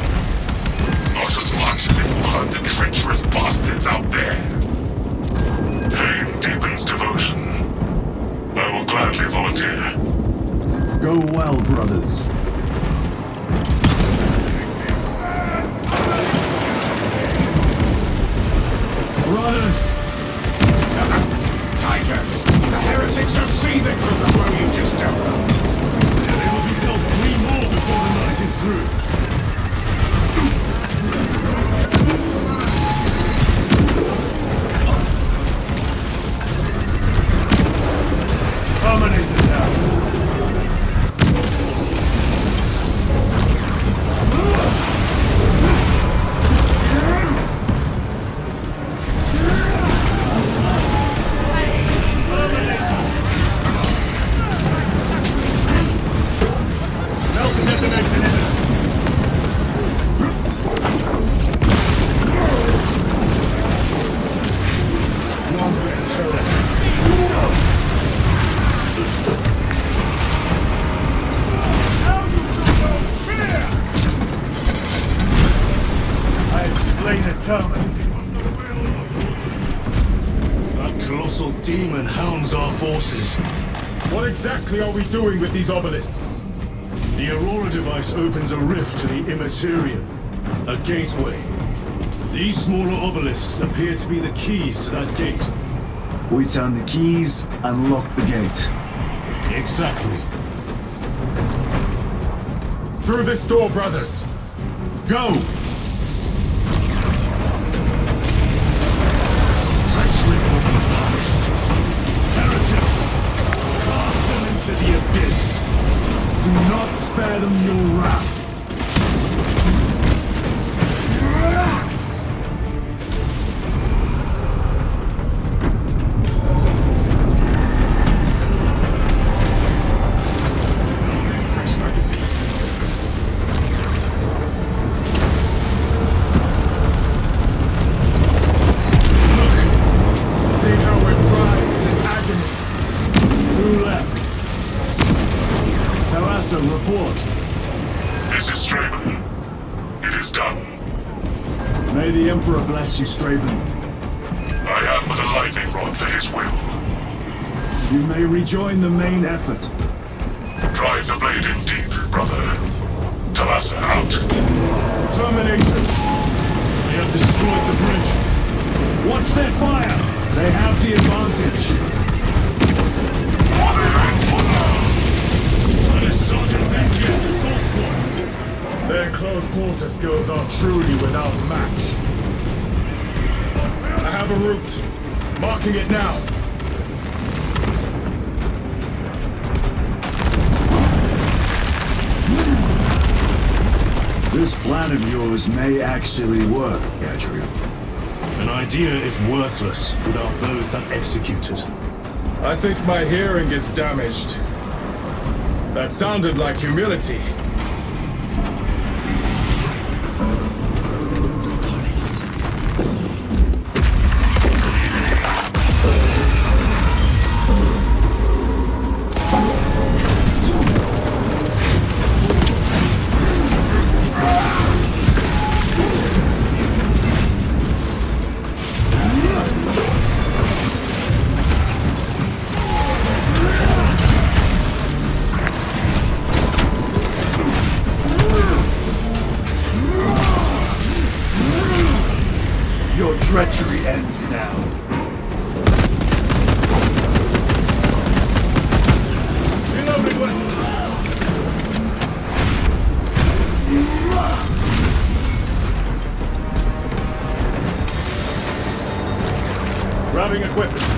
Not as much as it will hurt the treacherous bastards out there. Pain deepens devotion. I will gladly volunteer. Go well, brothers. Brothers! Titus! The heretics are seething from the blow you just dealt. They will be dealt 3 more before the night is through. Terminate them now. determined. That colossal demon hounds our forces. What exactly are we doing with these obelisks? The Aurora device opens a rift to the Immaterium, a gateway. These smaller obelisks appear to be the keys to that gate. We turn the keys and lock the gate. Exactly. Through this door, brothers! Go! Treachery will be punished. Heretics, cast them into the abyss. Do not spare them your wrath. Fresh magazine. See how it writhes in agony. Who left? Talassa, report. This is Straben. It is done. May the Emperor bless you, Straben. I am but a lightning rod for his will. You may rejoin the main effort. Drive the blade in deep, brother. Talassa out. Terminators! They have destroyed the bridge. Watch their fire! They have the advantage. That is Sergeant Ventia's assault squad. Their close quarter skills are truly without match. I have a route. Marking it now. This plan of yours may actually work, Gadriel. An idea is worthless without those that execute it. I think my hearing is damaged. That sounded like humility. Your treachery ends now. Reloading weapon. Grabbing equipment.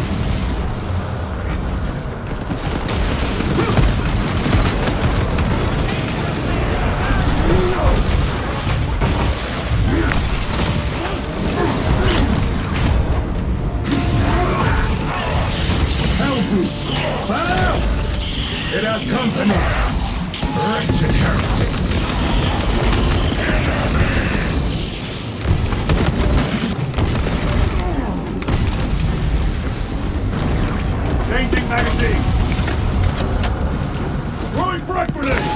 It has company. Wretched heretics. Changing magazine! Throwing frag grenade!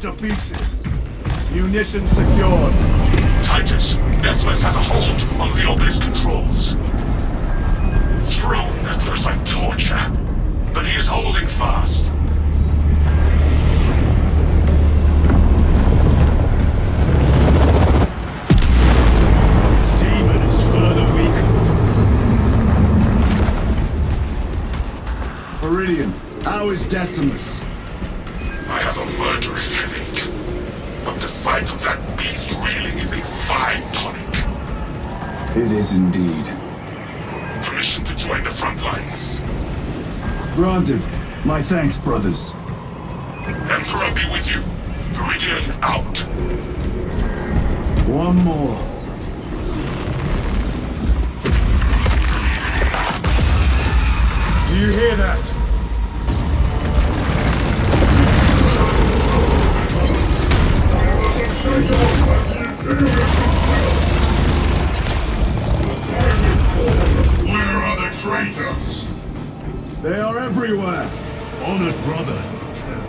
to pieces. Munitions secured. Titus, Decimus has a hold on the obelisk controls. Thrown looks like torture, but he is holding fast. The demon is further weakened. Viridian, how is Decimus? I have a murderous headache, but the sight of that beast reeling is a fine tonic. It is indeed. Permission to join the front lines. Granted. My thanks, brothers. Emperor be with you. Viridian out. One more. Do you hear that? Where are the traitors? They are everywhere. Honored brother,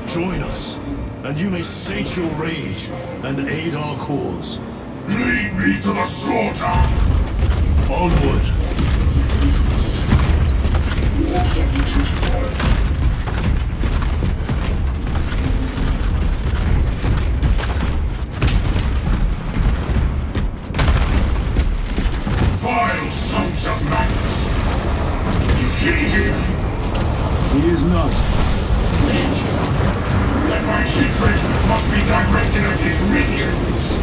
join us, and you may sate your rage and aid our cause. Lead me to the slaughter! Onward! Vile sons of Magnus! Is he here? He is not. Did you? Then my hatred must be directed at his minions!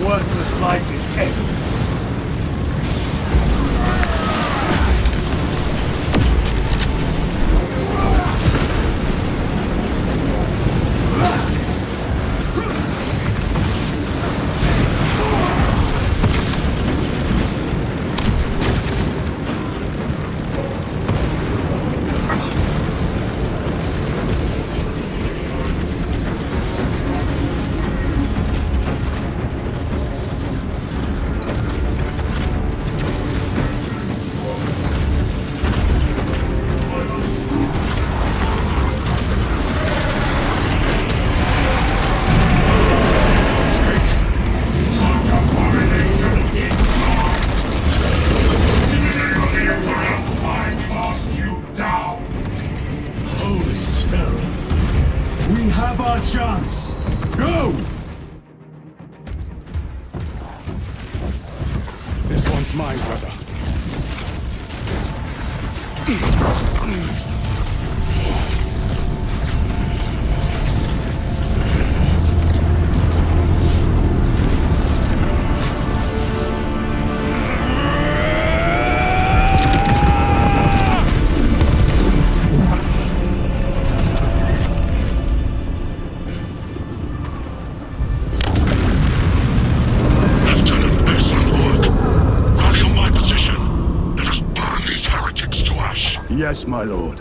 Worthless life is ended. We have our chance. Go! This one's mine, brother. Yes, my lord.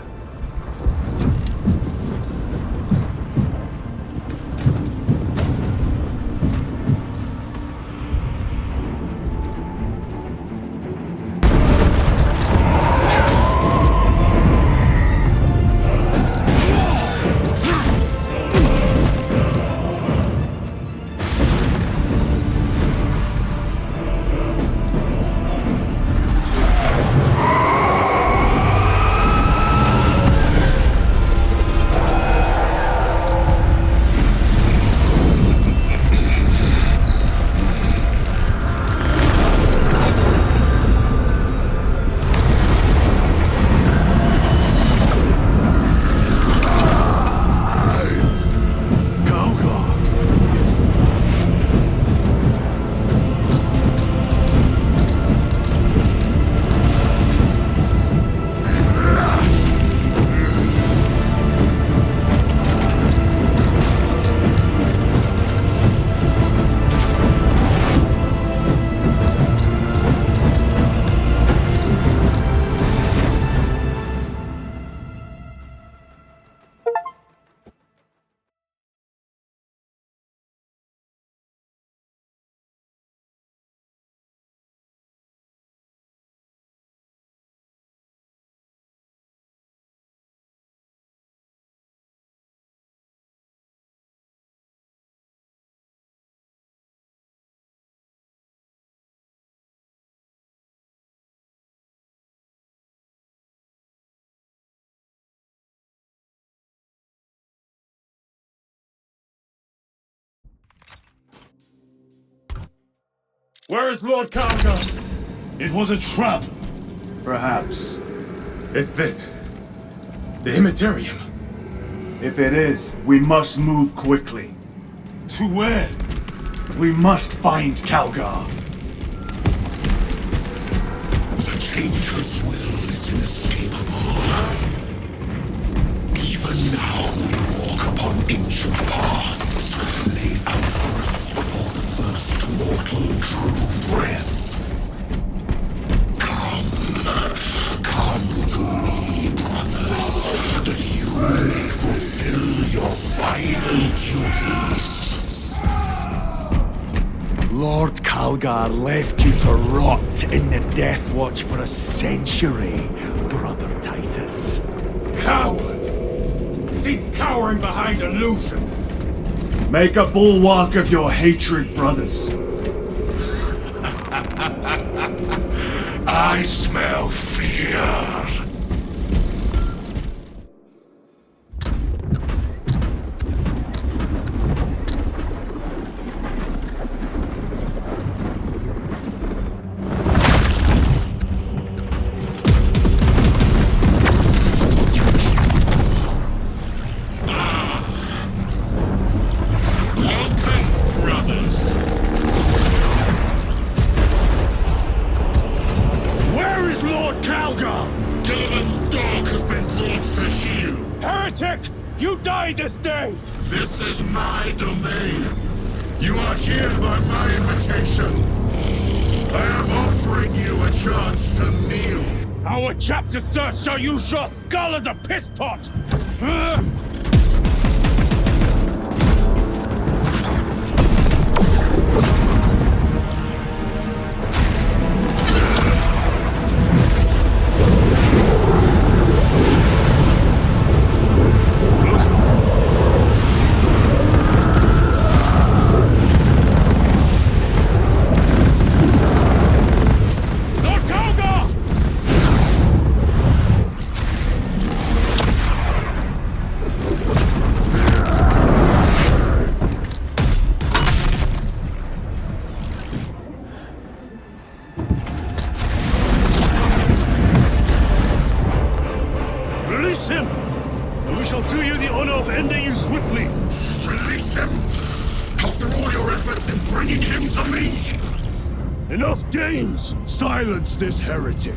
Where is Lord Calgar? It was a trap. Perhaps. Is this the Immaterium? If it is, we must move quickly. To where? We must find Calgar. The Changer's will is inescapable. Even now we walk upon ancient paths laid out for us before the first mortal drew breath. Come to me, brothers, that you may fulfill your final duties. Lord Calgar left you to rot in the Death Watch for a century, Brother Titus. Coward! Cease cowering behind illusions! Make a bulwark of your hatred, brothers. I smell fear. This day! This is my domain. You are here by my invitation. I am offering you a chance to kneel. Our chapter, sir, shall use your skull as a piss pot! Release him! And we shall do you the honor of ending you swiftly! Release him! After all your efforts in bringing him to me! Enough games! Silence this heretic!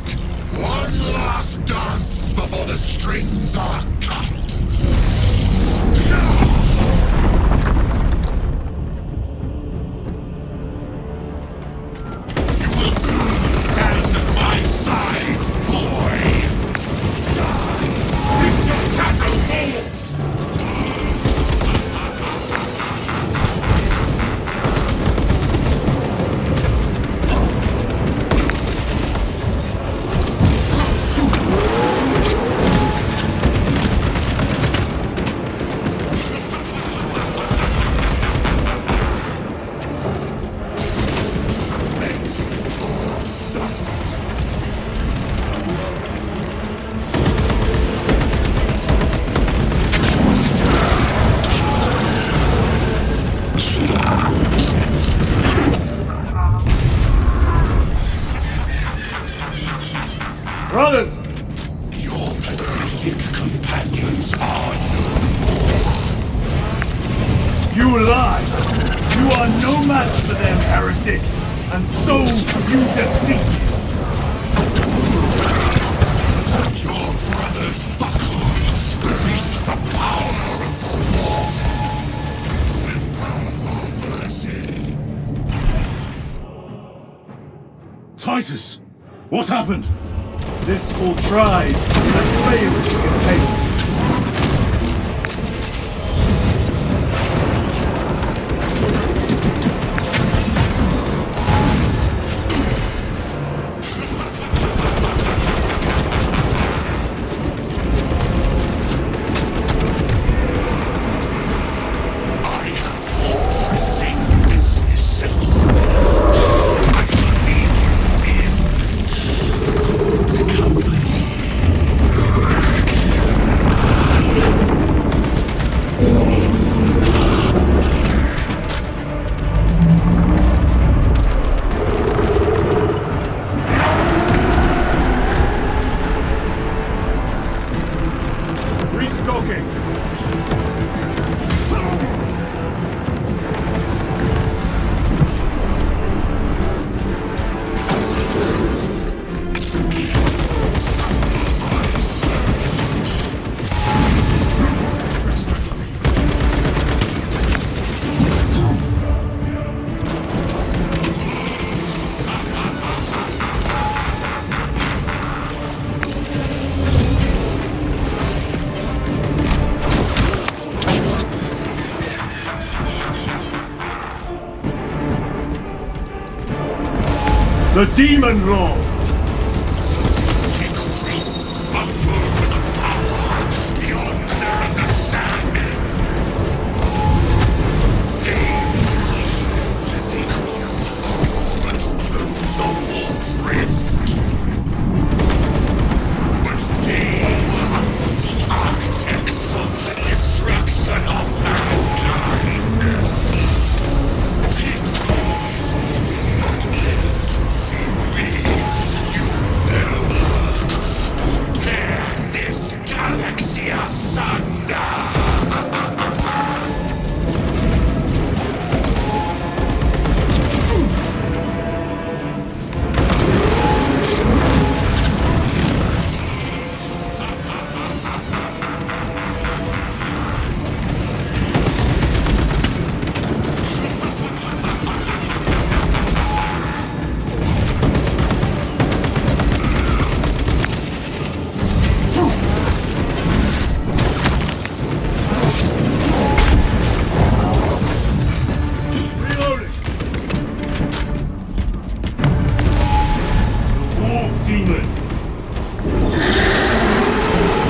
One last dance before the strings are cut! You will soon stand at my side, boy! Cease your tattle! Brothers! Your pathetic companions are no You lie! You are no match for them, heretic! And so you deceive! Your brothers buckle beneath the power of the war. Titus! What happened? This full tribe has failed to contain me. stalking! The Demon Lord! Demon!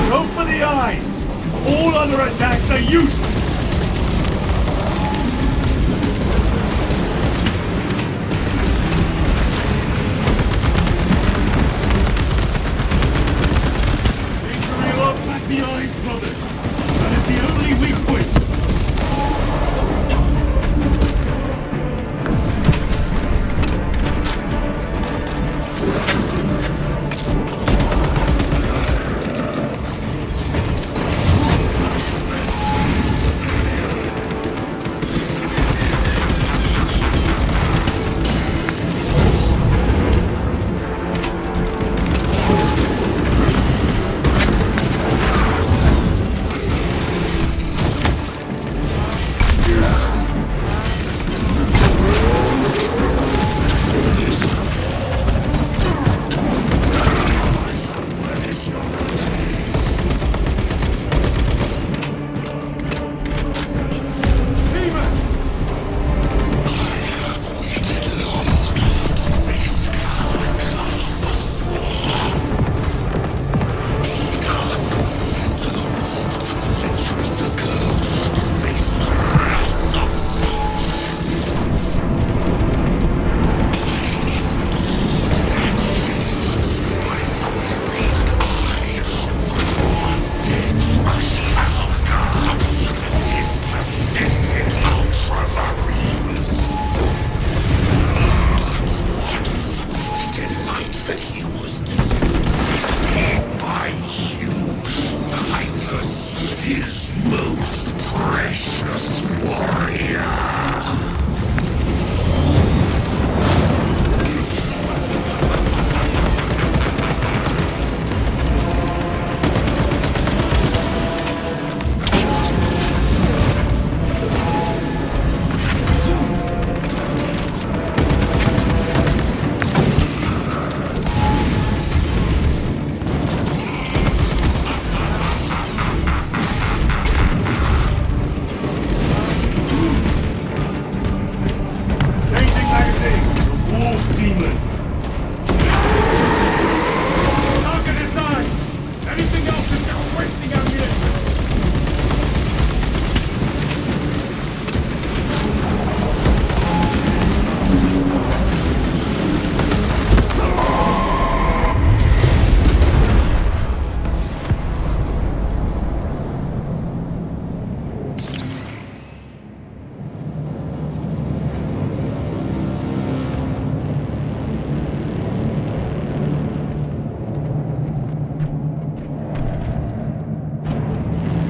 Go for the eyes! All other attacks are useless! Victory will attack the eyes, brothers! That is the only weak point!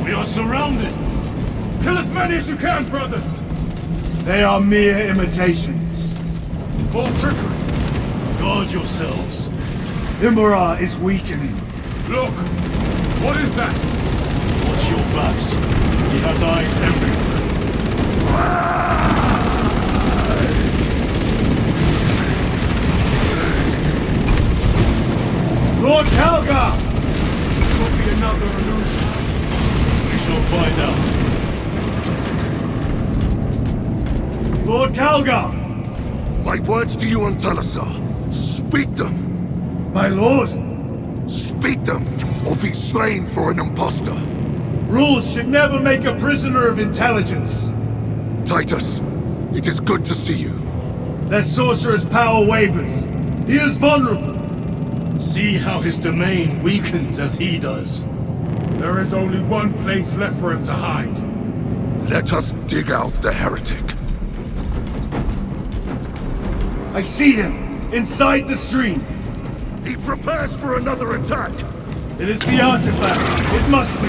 We are surrounded! Kill as many as you can, brothers! They are mere imitations. More trickery! Guard yourselves! Imra is weakening. Look! What is that? Watch your backs. He has eyes everywhere. Lord Helga! It will be another illusion. We shall find out. Lord Calgar! My words to you, Antalasar. Speak them. My lord! Speak them, or be slain for an impostor. Rules should never make a prisoner of intelligence. Titus, it is good to see you. Their sorcerer's power wavers. He is vulnerable. See how his domain weakens as he does. There is only one place left for him to hide. Let us dig out the heretic. I see him, inside the stream. He prepares for another attack. It is the artifact. It must be.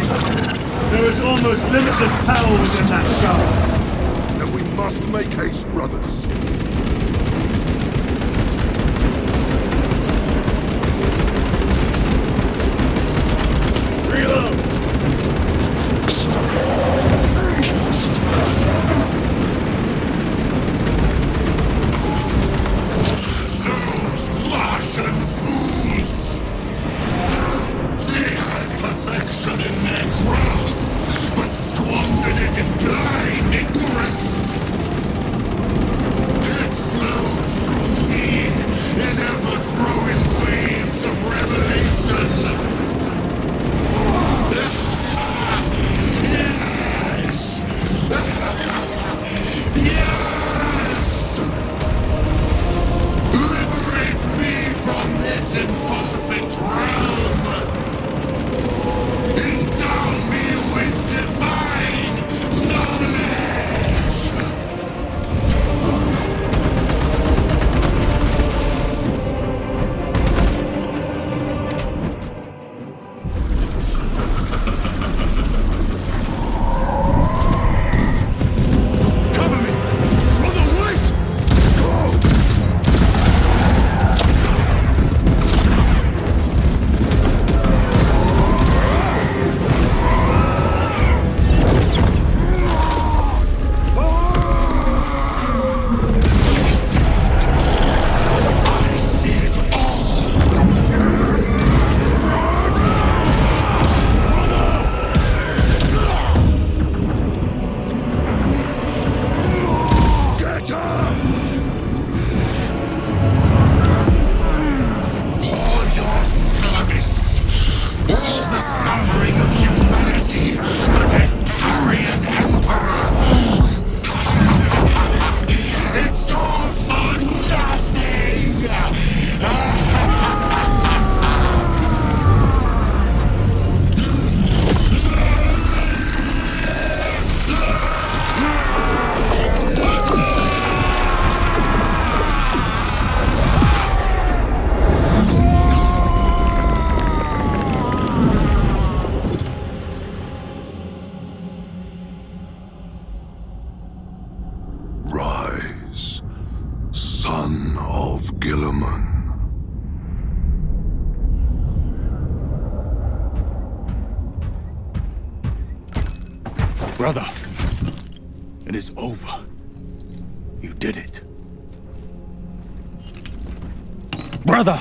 There is almost limitless power within that shard. Then we must make haste, brothers. Reload! Those Martian fools! They had perfection in their grasp, but squandered it in blind ignorance! It flows through me in ever-growing waves of revelation! Yes! Yes! Liberate me from this imperfect realm! Endow me with divine knowledge! Cover me! Brother, wait! I see it all! Get up! All your service, all the suffering of humanity, the Victorian Emperor. It's all for nothing! Rise, son of Gilliman. Brother, it is over. You did it. Brother!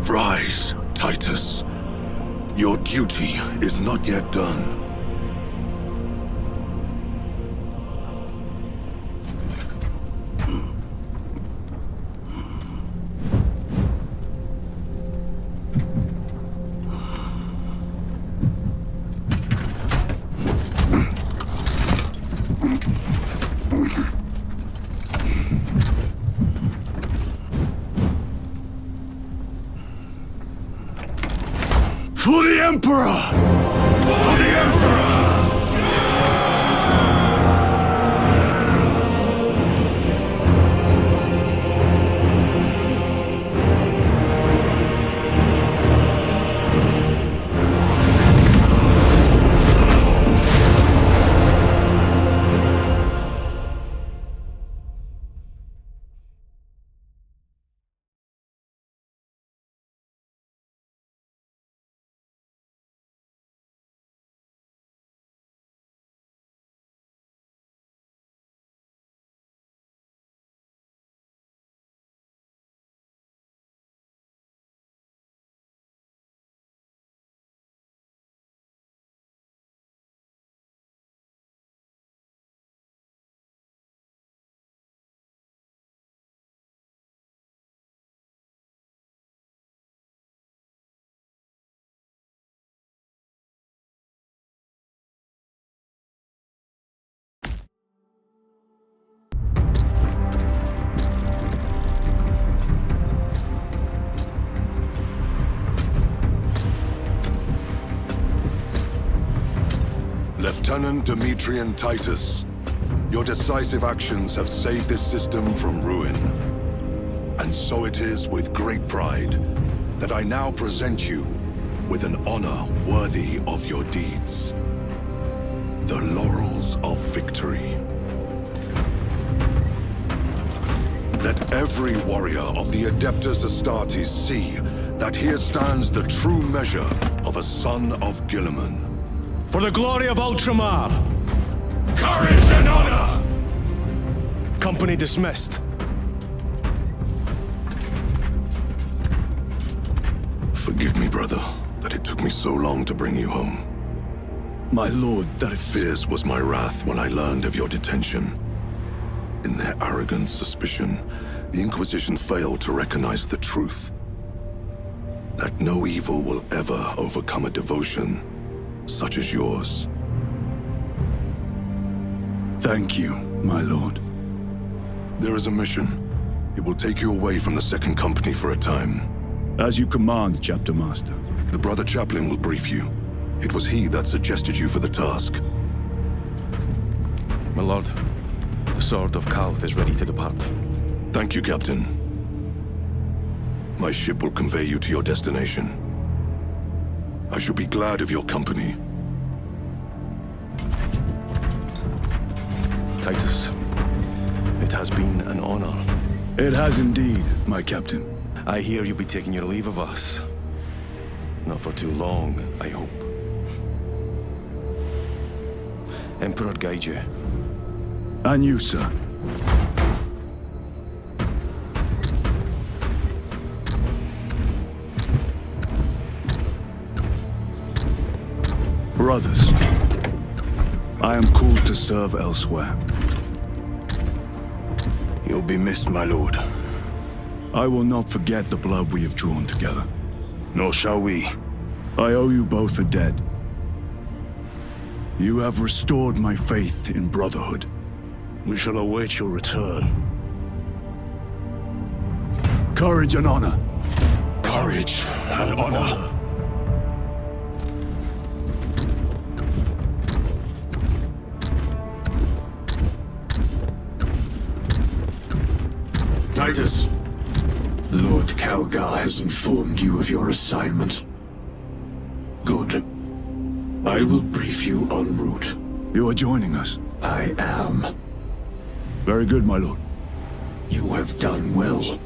Rise, Titus. Your duty is not yet done. For the Emperor! For the Emperor! Lieutenant Demetrian Titus, your decisive actions have saved this system from ruin. And so it is with great pride that I now present you with an honor worthy of your deeds. The Laurels of Victory. Let every warrior of the Adeptus Astartes see that here stands the true measure of a son of Guilliman. For the glory of Ultramar! Courage and honor! Company dismissed. Forgive me, brother, that it took me so long to bring you home. My lord, that is... Fierce was my wrath when I learned of your detention. In their arrogant suspicion, the Inquisition failed to recognize the truth. That no evil will ever overcome a devotion such as yours. Thank you, my lord. There is a mission. It will take you away from the Second Company for a time. As you command, Chapter Master. The Brother Chaplain will brief you. It was he that suggested you for the task. My lord, the Sword of Kalth is ready to depart. Thank you, Captain. My ship will convey you to your destination. I shall be glad of your company. Titus, it has been an honor. It has indeed, my captain. I hear you'll be taking your leave of us. Not for too long, I hope. Emperor guide you. And you, sir. Brothers, I am called to serve elsewhere. You'll be missed, my lord. I will not forget the blood we have drawn together. Nor shall we. I owe you both a debt. You have restored my faith in brotherhood. We shall await your return. Courage and honor. Courage and honor. Titus, Lord Calgar has informed you of your assignment. Good. I will brief you en route. You are joining us? I am. Very good, my lord. You have done well.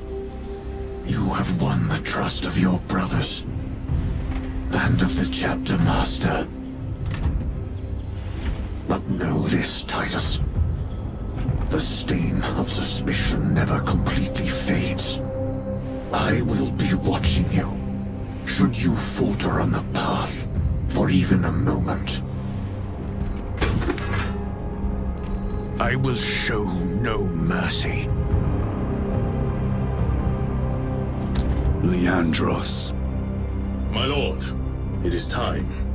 You have won the trust of your brothers. And of the Chapter Master. But know this, Titus. The stain of suspicion never completely fades. I will be watching you. Should you falter on the path, for even a moment. I will show no mercy. Leandros. My lord, it is time.